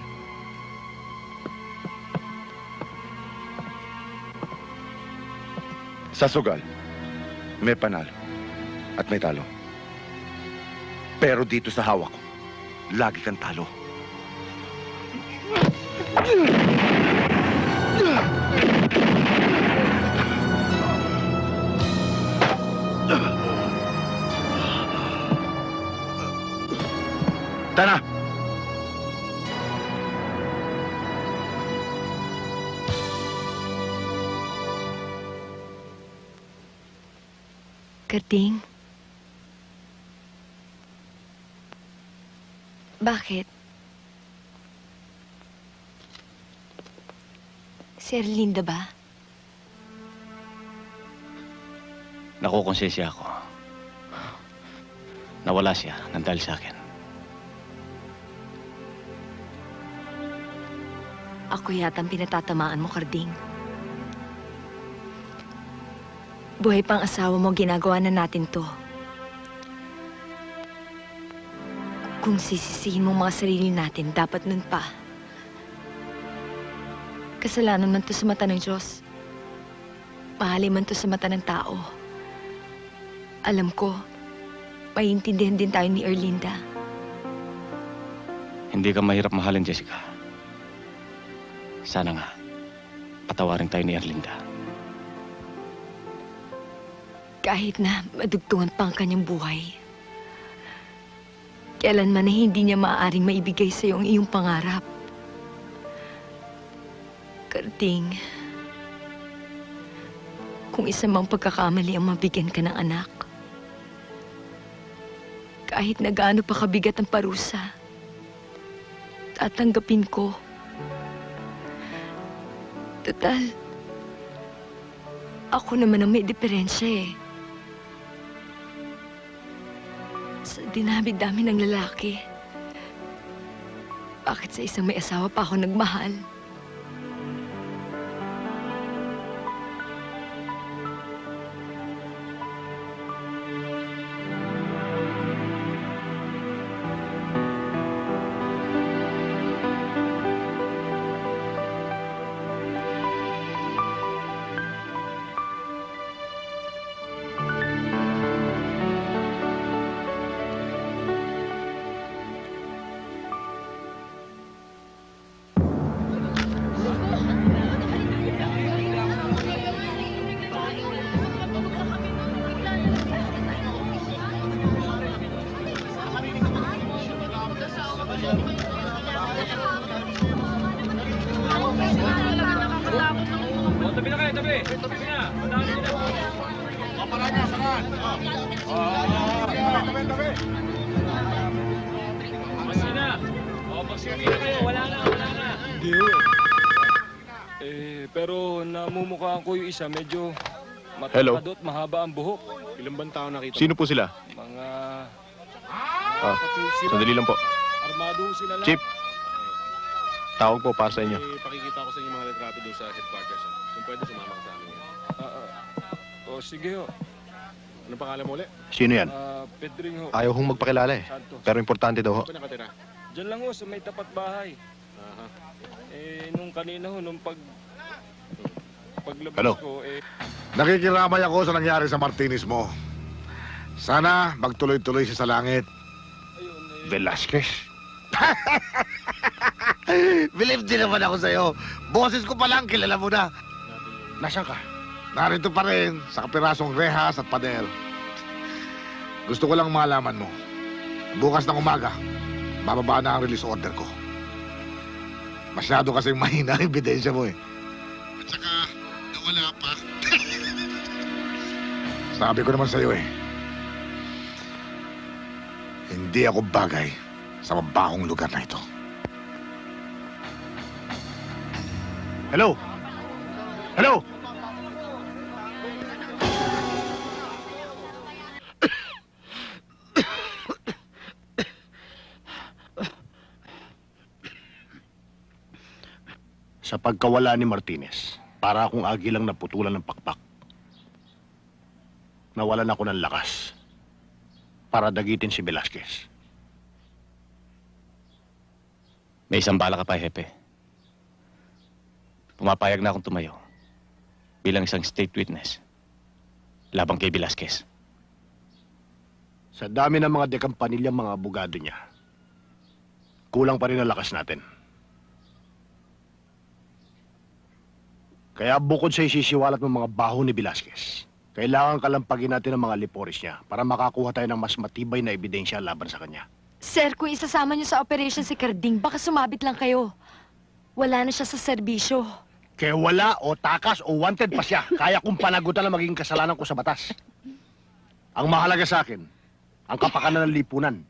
Sa sugal, may panalo at may talo. Pero dito sa hawak ko, lagi kang talo. Tara!
Carding? Bakit? Si Erlinda ba?
Nakukonsensya ako. Nawala siya nang dahil sa akin.
Ako yatang pinatatamaan mo, Carding. Buhay pang asawa mo, ginagawa na natin to. Kung sisisihin mo mga sarili natin, dapat nun pa. Kasalanan man to sa mata ng Diyos. Mahalin man to sa mata ng tao. Alam ko, maiintindihan din tayo ni Erlinda.
Hindi ka mahirap mahalin, Jessica. Sana nga, patawarin tayo ni Erlinda.
Kahit na madugtungan pa ang kanyang buhay, kailanman na hindi niya maaaring maibigay sa iyo ang iyong pangarap. Karding, kung isa mang pagkakamali ang mabigyan ka ng anak, kahit na gaano pa kabigat ang parusa, tatanggapin ko. Total, ako naman ang may diferensya eh. Sa dinami-dami ng lalaki, bakit sa isang may asawa pa ako nagmahal?
Tabi na kayo, tabi! Tabi na! Madami na!
Kapala niya, saan? Tabi.
Basi na! Magsimi na kayo, wala na!
Hindi ho. Pero namumukhaan ko yung isa, medyo
Hello?
matapad at mahaba ang buhok.
Ilang bang tao nakita?
Sino po sila?
Mga...
Sandali lang po.
Armado sila lang.
Chief, tawag po para sa inyo.
Pakikita ko sa inyo mga litrato doon sa headquarters. Kung pwede, sumama ka sa amin.
Sige ho.
Anong pangalan mo ulit?
Sino yan?
Pedring ho.
Ayaw hong magpakilala eh.
Santos.
Pero importante daw ho.
Saan pa nakatira?
Diyan lang ho, sa may tapat bahay. Nung kanina ho, nung paglabas
Hello?
ko,
Nakikiramay ako sa nangyari sa Martinez mo. Sana magtuloy-tuloy siya sa langit.
Velasquez.
Believe din naman ako sa'yo. Boses ko pa lang, kilala mo na.
Nasaan ka?
Narito pa rin sa kapirasong rehas at pader. Gusto ko lang malaman mo. Bukas ng umaga, bababa na ang release order ko. Masyado kasing mahina ang ebidensya mo eh. At saka, nawala pa. Sabi ko naman sa'yo eh. Hindi ako bagay sa mabahong lugar na ito.
Hello? Hello? Sa pagkawala ni Martinez, para akong agilang naputulan ng pakpak. Nawalan ako ng lakas para dagitin si Velasquez.
May isang bala ka pa, Hepe. Pumapayag na akong tumayo bilang isang state witness labang kay Velasquez.
Sa dami ng mga dekampanilyang mga abogado niya, kulang pa rin ang lakas natin. Kaya bukod sa isisiwalat ng mga baho ni Velasquez, kailangan kalampagin natin ang mga liporis niya para makakuha tayo ng mas matibay na ebidensya laban sa kanya.
Sir, kung isasama niyo sa operation si Karding, baka sumabit lang kayo. Wala na siya sa serbisyo.
Kaya wala o takas o wanted pa siya, kaya kong panagutan ang magiging kasalanan ko sa batas. Ang mahalaga sa akin, ang kapakanan ng lipunan.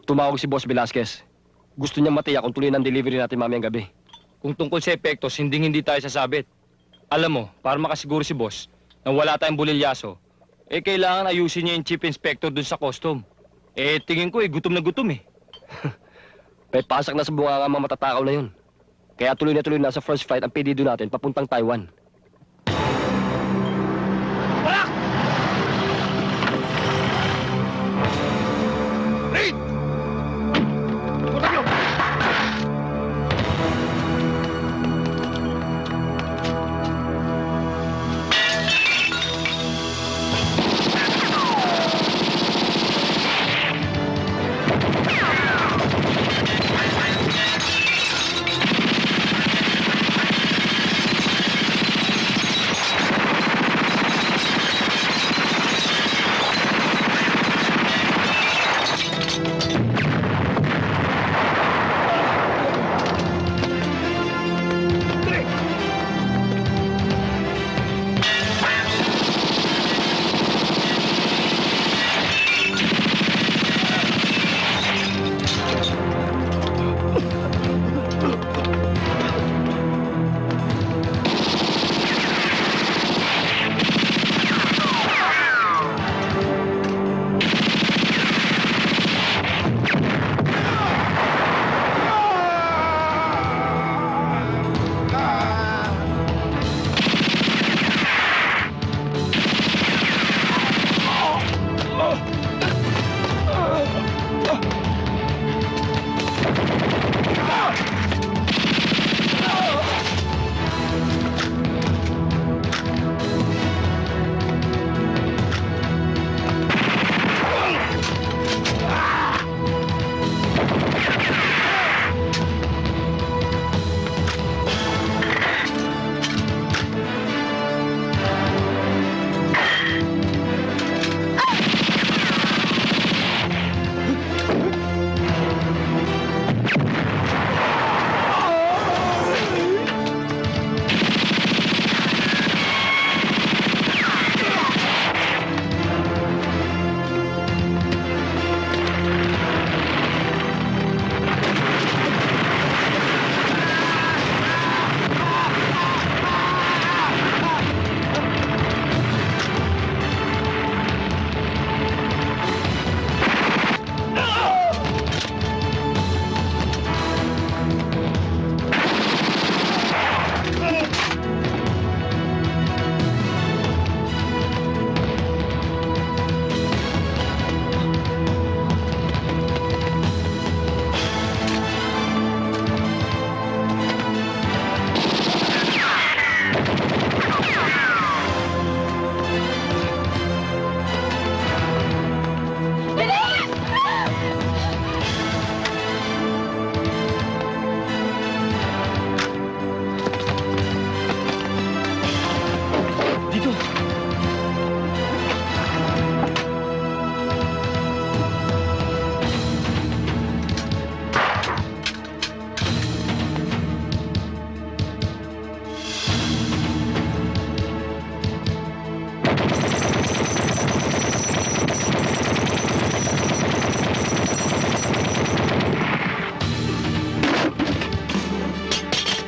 Tumawag si Boss Velasquez. Gusto niya matiyak kung tuloy ng delivery natin mamayang gabi.
Kung tungkol sa epektos, hindi tayo sasabit. Alam mo, para makasiguro si Boss na wala tayong bulilyaso, kailangan ayusin niya yung chief inspector dun sa custom. Tingin ko gutom na gutom eh.
May pasak na sa bunga nga mga matatakaw na yun. Kaya tuloy na sa first flight ang pedido natin papuntang Taiwan.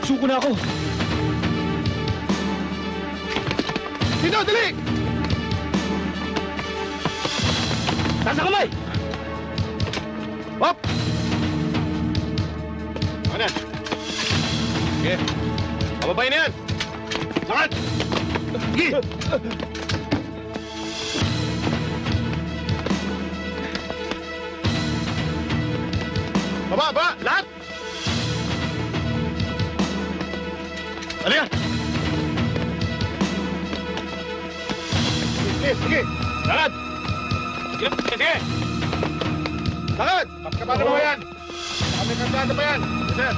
Suko na ako!
Dito, dali!
Taas ang kamay!
Hop! Ano yan? Sige. Pababay na yan! Lakad! Sige! Baba, baba! Lahat! Ano yan? Sige, sige! Lakad! Sige, sige! Lakad! Pagkabano mo yan! Kami kandado pa yan! Yes, sir!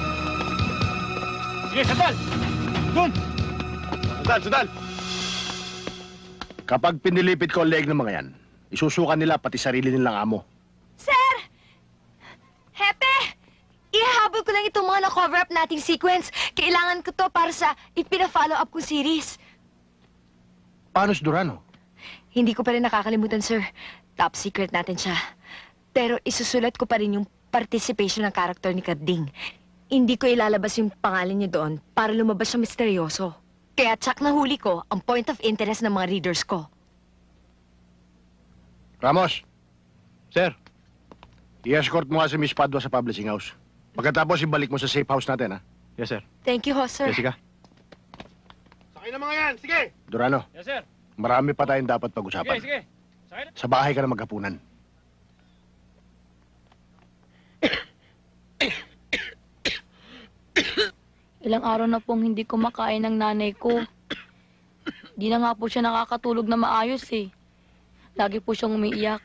Sige, sandal! Doon! Sandal, sandal! Kapag pinilipit ko ang leeg ng mga yan, isusukan nila pati sarili nilang amo.
Sir! Hepe! Ihahabol ko lang itong mga na-cover up nating sequence. Kailangan ko to para sa ipina-follow up ko series.
Paano si Durano?
Hindi ko pa rin nakakalimutan, sir. Top secret natin siya. Pero isusulat ko pa rin yung participation ng karakter ni Karding. Hindi ko ilalabas yung pangalan niya doon para lumabas siya misteryoso. Kaya tsak nahuli ko ang point of interest ng mga readers ko.
Ramos! Sir! I-escort mo nga si Miss Padua sa publishing house. Pagkatapos, ibalik mo sa safe house natin, ha?
Yes, sir.
Thank you, ho, sir.
Jessica. Sakay na mga yan! Sige! Durano,
Yes, sir.
marami pa tayong dapat pag-usapan.
Sige. Sakay na.
Sa bahay ka na maghapunan.
Ilang araw na pong hindi kumakain ng nanay ko. Di na nga po siya nakakatulog na maayos eh. Lagi po siyang umiiyak.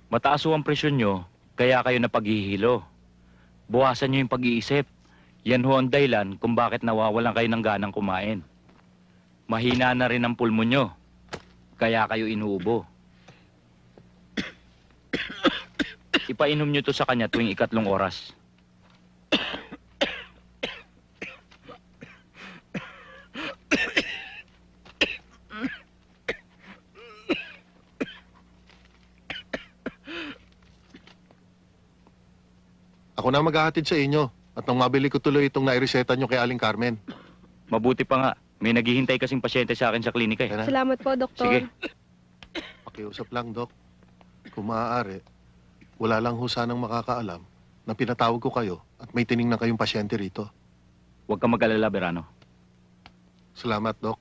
Mataas ho ang presyon nyo, kaya kayo napaghihilo. Buwasan nyo yung pag-iisip. Yan ho ang dahilan kung bakit nawawalan kayo ng ganang kumain. Mahina na rin ang pulmon nyo, kaya kayo inuubo. Ipainom nyo to sa kanya tuwing 3 oras.
Ako na maghahatid sa inyo at nang mabili ko tuloy itong naireseta nyo kay Aling Carmen.
Mabuti pa nga, may naghihintay kasing pasyente sa akin sa klinika eh.
Salamat po, Doktor.
Sige.
Pakiusap lang, Dok. Kung maaari, wala lang ho sanang makakaalam na pinatawag ko kayo at may tiningnan kayong pasyente rito.
Huwag kang mag-alala, Verano.
Salamat, Dok.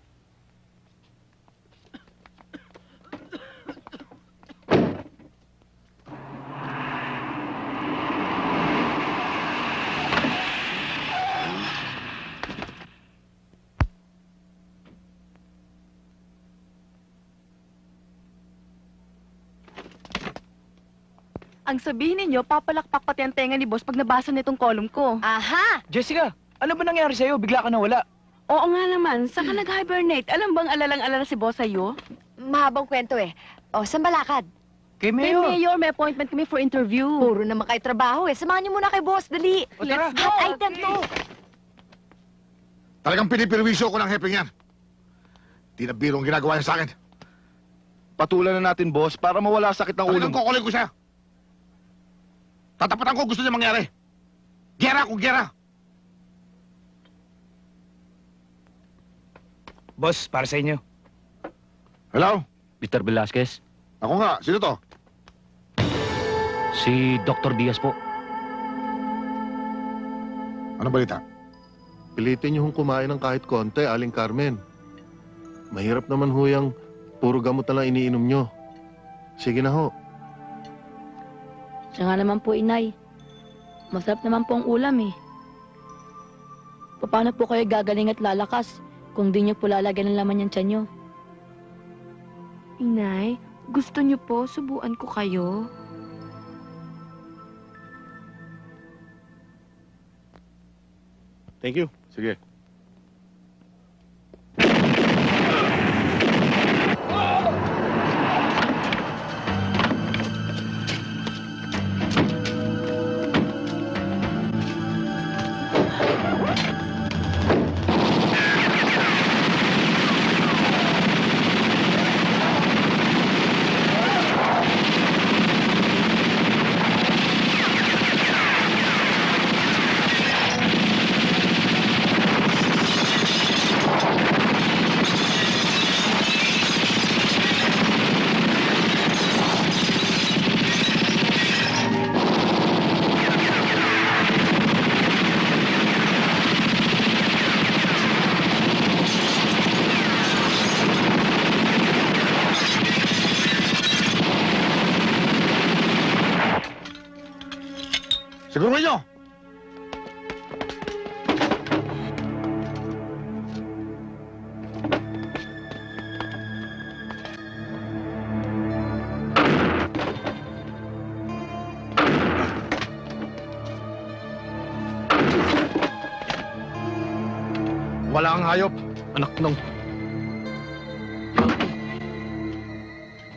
Ang sabihin ninyo, papalakpak pati ang tenga ni boss pag nabasa nitong column ko.
Aha!
Jessica, ano ba nangyari sa'yo? Bigla ka nawala.
Oo nga naman, saan ka nag-hibernate? Alam bang alalang-alala si boss sa'yo?
Mahabang kwento eh. O, saan balakad?
Kay
May
Mayor.
mayor, may appointment kami for interview.
Puro naman kayo trabaho eh. Samahan niyo muna kay boss, dali.
O, tara.
Hot item to.
Talagang pinipirwisyo ko ng hepeng yan. Di na biro ang ginagawa niya sa akin.
Patulan na natin, boss, para mawala sakit ng ulo
Talagang
mo.
kukulit ko siya. Tatapatan ko gusto niya mangyari. Gera kung gera.
Boss, para sa inyo.
Hello?
Mr. Velasquez,
Ako nga. Sino to?
si Dr. Diaz po.
Anong balita?
Pilitin niyo hong kumain ng kahit konti, Aling Carmen. Mahirap naman ho yung puro gamot na lang iniinom nyo. Sige na ho.
Siya nga naman po, inay. Masarap naman po ang ulam eh. Paano po kayo gagaling at lalakas kung di niyo po lalagyan ng laman yung tiyan niyo?
Inay, gusto niyo po, subuan ko kayo.
Thank you. Sige.
Siguruhin niyo!
Wala kang hayop, anak nung...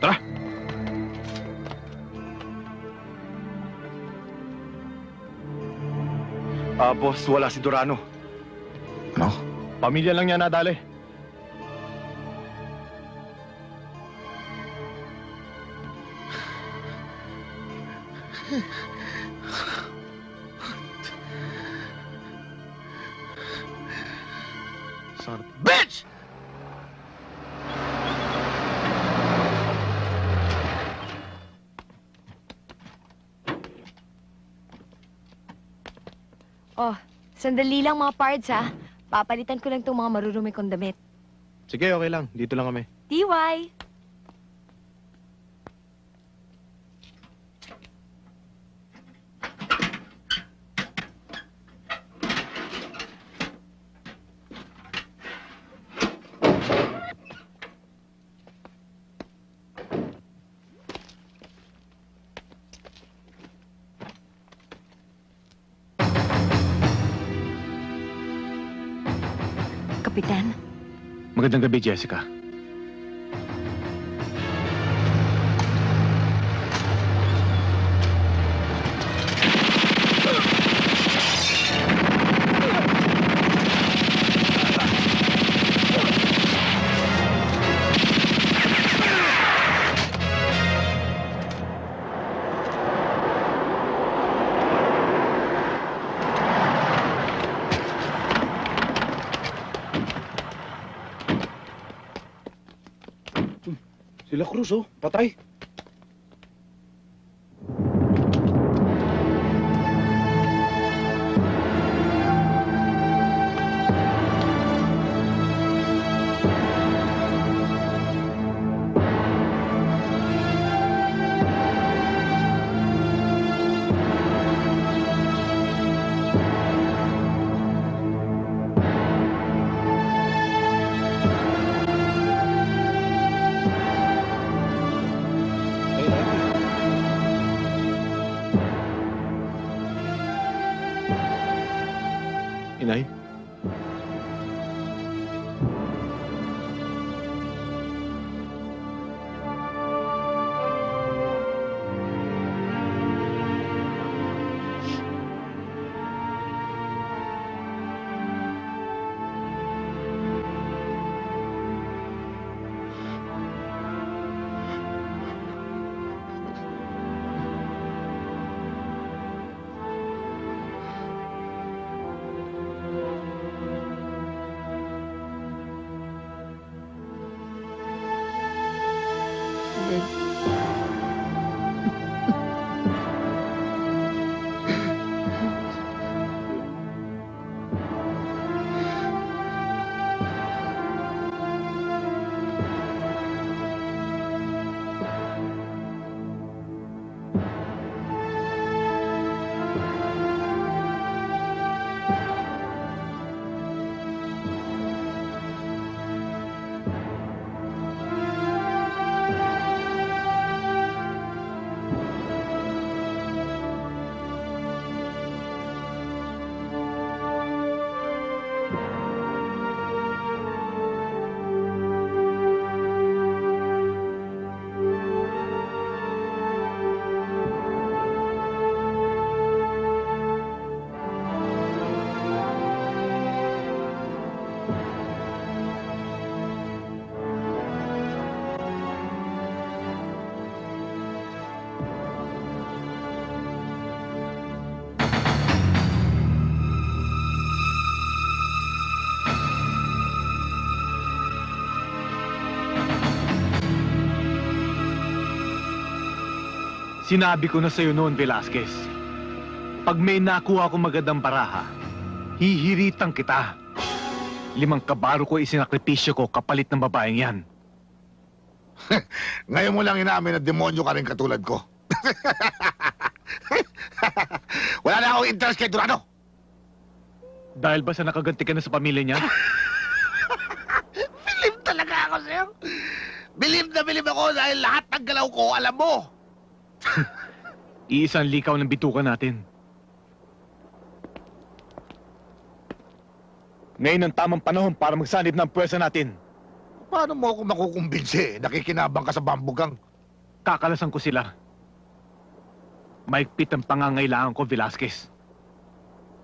Tara!
Boss, wala si Durano.
Ano?
Pamilya lang niya nadali.
Bitch!
Oh, sandali lang mga parts ha. Papalitan ko lang itong mga marurumi kong damit.
Sige, okay lang. Dito lang kami.
TY! Kapitan.
Magandang gabi, Jessica.
Sila Cruz, oh. Patay.
Inay?
Sinabi ko na sa'yo noon, Velasquez. Pag may nakuha akong magandang baraha, hihiritan kita. 5 kabaro ko isinakripisyo ko kapalit ng babaeng yan.
Ngayon mo lang inamin na demonyo ka rin katulad ko. Wala na akong interest kay Durano.
Dahil ba sa nakaganti ka na sa pamilya niya?
Bilib talaga ako sa'yo. Bilib na bilib ako dahil lahat ng galaw ko, alam mo.
Iisang likaw ng bituka natin. Ngayon ang tamang panahon para magsanib ng pwersa natin.
Paano mo ako makukumbinsi? Nakikinabang ka sa bambugang.
Kakalasan ko sila. Maigpit ang pangangailangan ko, Velasquez.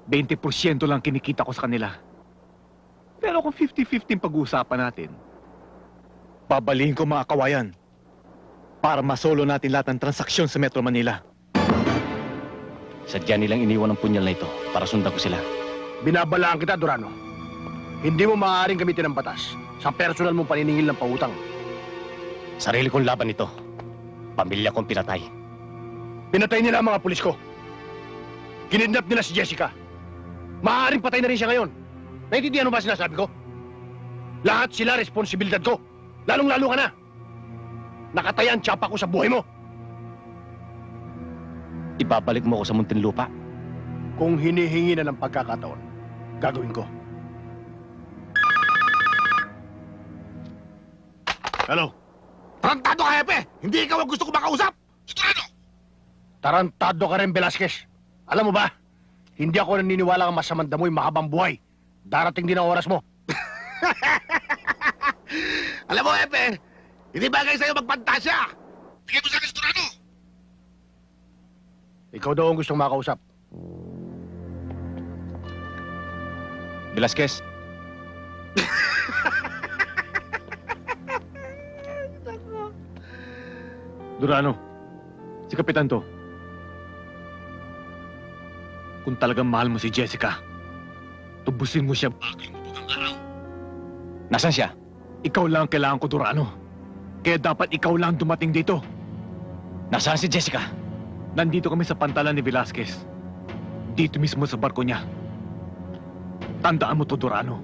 20% lang kinikita ko sa kanila. Pero kung 50-50 pag-uusapan natin, babalihin ko mga kawayan para masolo natin lahat ng transaksyon sa Metro Manila.
Sadya nilang iniwan ang punyal na ito para sundan ko sila.
Binabalaan kita, Durano. Hindi mo maaaring gamitin ang batas sa personal mong paniningil ng pautang.
Sarili kong laban ito. Pamilya kong pinatay.
Pinatay nila ang mga pulis ko. Kinidnap nila si Jessica. Maaaring patay na rin siya ngayon. Naintindihan mo ba sinasabi ko? Lahat sila responsibilidad ko. Lalong-lalo ka na. Nakataya ang tiyapa ko sa buhay mo.
Ibabalik mo ako sa Muntinlupa.
Kung hinihingi na ng pagkakataon, gagawin ko. Hello?
Tarantado ka, Hepe! Hindi ikaw ang gusto ko makausap! Sigurado!
Tarantado ka rin, Velasquez. Alam mo ba, hindi ako naniniwala ang masamang damoy mahabang buhay. Darating din ang oras mo.
Alam mo, Epe, hindi bagay sa'yo magpantasya. Bigay mo sa akin si Durano.
Ikaw daw ang gustong makausap.
Velasquez,
Durano, si Kapitan to. Kung talagang mahal mo si Jessica, tubusin mo siya bago yung mabugang araw.
nasan siya?
Ikaw lang ang kailangan ko, Durano. Kaya dapat ikaw lang dumating dito.
Nasaan si Jessica?
Nandito kami sa pantalan ni Velasquez. Dito mismo sa barko niya. Tandaan mo to, Durano.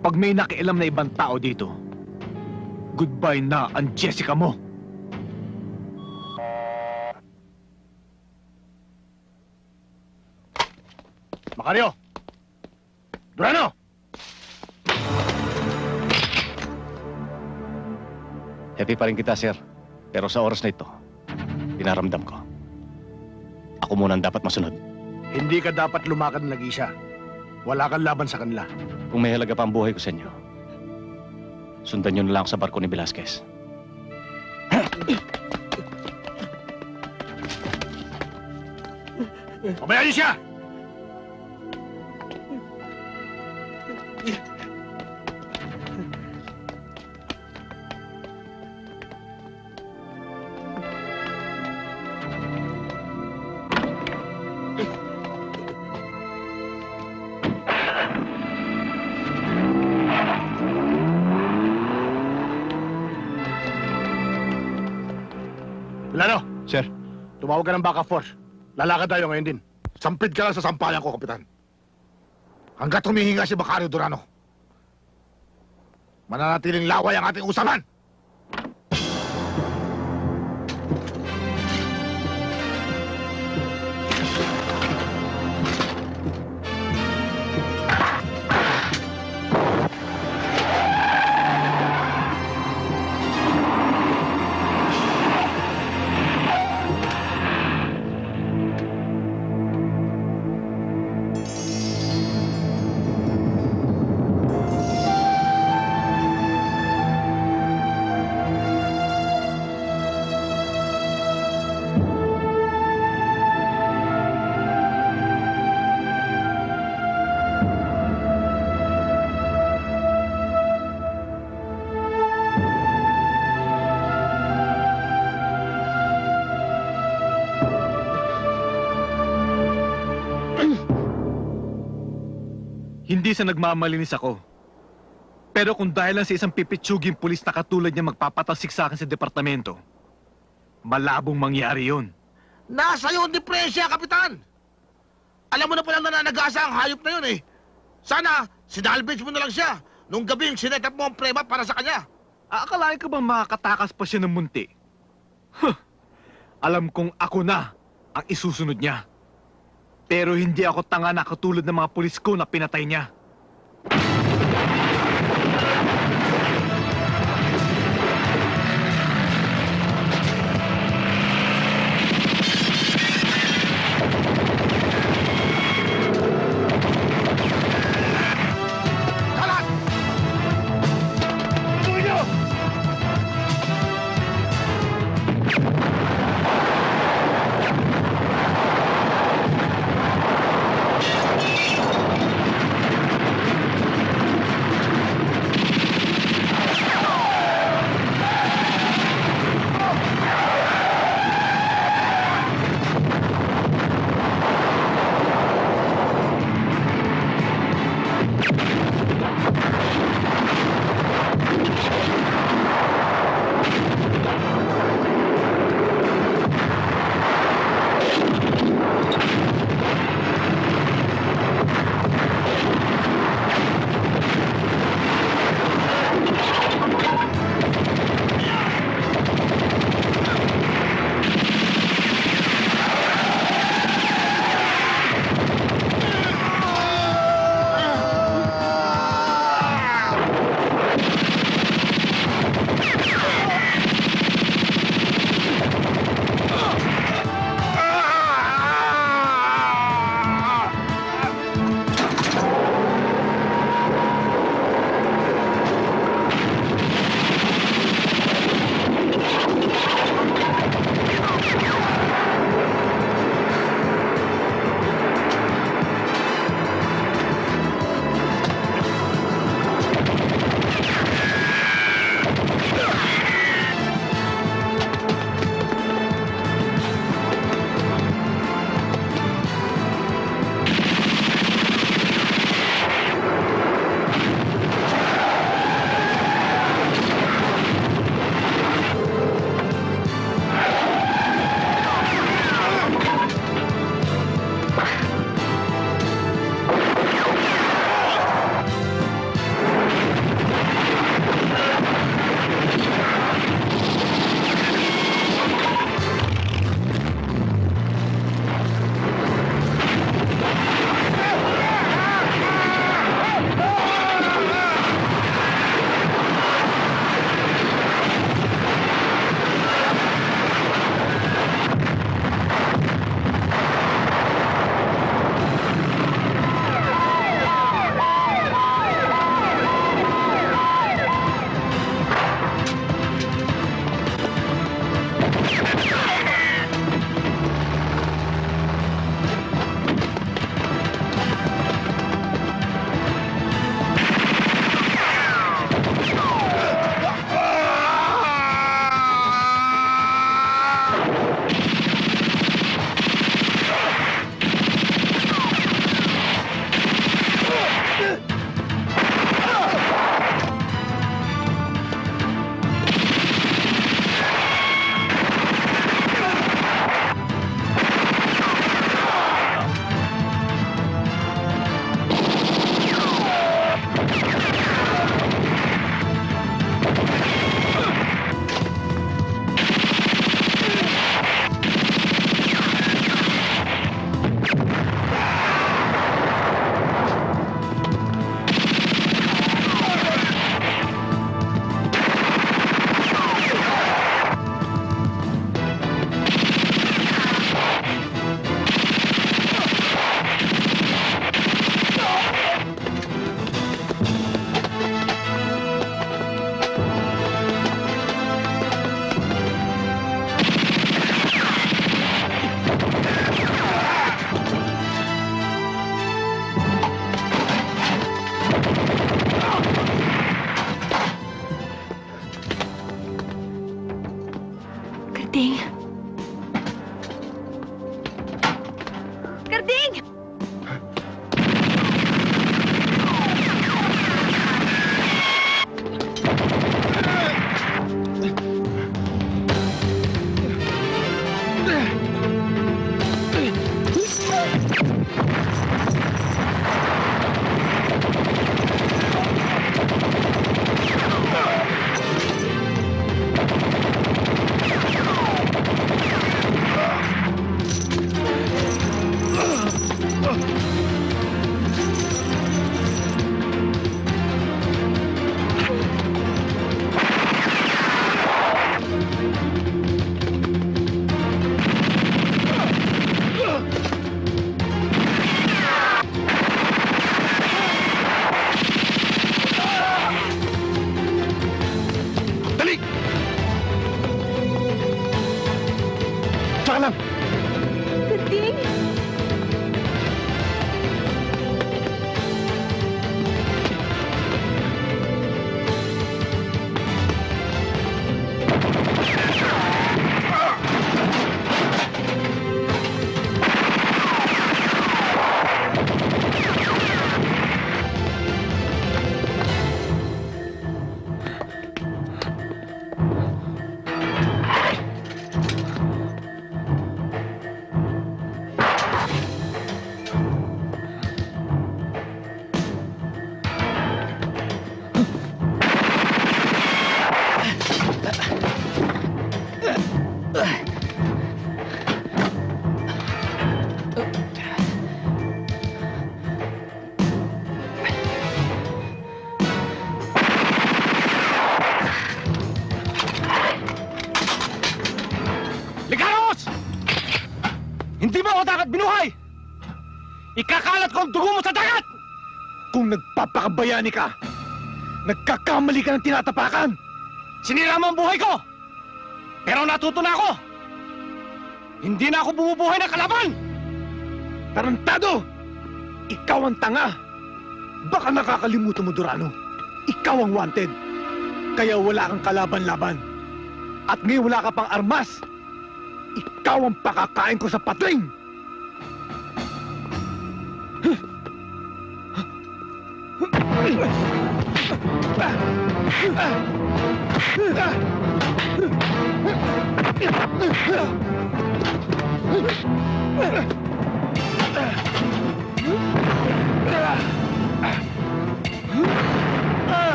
Pag may nakialam na ibang tao dito, goodbye na ang Jessica mo.
Macario! Durano!
Happy pa rin kita, sir. Pero sa oras na ito, pinaramdam ko. Ako muna ang dapat masunod.
Hindi ka dapat lumakad na nag-isa. Wala kang laban sa kanila.
Kung may halaga pa ang buhay ko sa inyo, sundan nyo na lang ako sa barko ni Velasquez.
Pabayaan niyo siya! Lalo!
Sir.
Tumawag ka ng backup force. Lalakad tayo ngayon din.
Sampid ka lang sa sampalan ko, Kapitan. Hanggat humihinga si Macario Durano, mananatiling laway ang ating usapan!
Hindi sa nagmamalinis ako. Pero kung dahil lang sa isang pipitsuging pulis na katulad niya magpapatasik sa akin sa departamento, malabong mangyari yun.
Nasa iyo ang depresya, Kapitan! Alam mo na palang nananagasa ang hayop na yun eh. Sana, sinalvage mo na lang siya nung gabing sinetap mo ang prema para sa kanya.
Akalain ka bang makakatakas pa siya ng munti? Huh! Alam kong ako na ang isusunod niya. Pero hindi ako tanga na katulad ng mga pulis ko na pinatay niya.
Karding! Karding!
Hindi mo ako dapat binuhay! Ikakalat ko ang dugo mo sa dagat! Kung nagpapakabayani ka, nagkakamali ka ng tinatapakan! Sinira mo ang buhay ko! Pero natuto na ako! Hindi na ako bumubuhay ng kalaban! Tarantado! Ikaw ang tanga! Baka nakakalimutan mo, Durano. Ikaw ang wanted. Kaya wala kang kalaban-laban. At ngayon wala ka pang armas. Ikaw ang pakakain ko sa patling!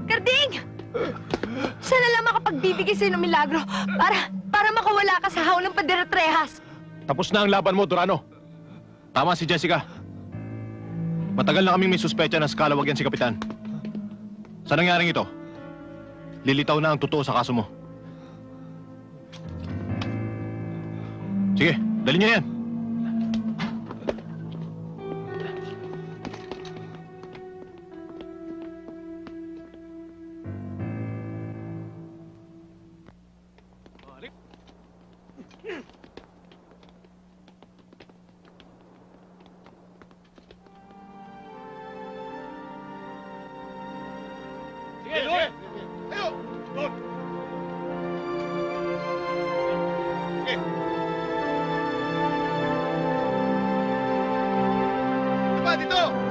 Karding! Sana lang makapagbibigay sa'yo ng milagro para makawala ka sa haw ng Padre-Trehas.
Tapos na ang laban mo, Durano. Tama si Jessica. Matagal na kaming may suspecha na skalawag yan si Kapitan. Sa nangyaring ito, lilitaw na ang totoo sa kaso mo. Sige, dali niyo yan.
Dito!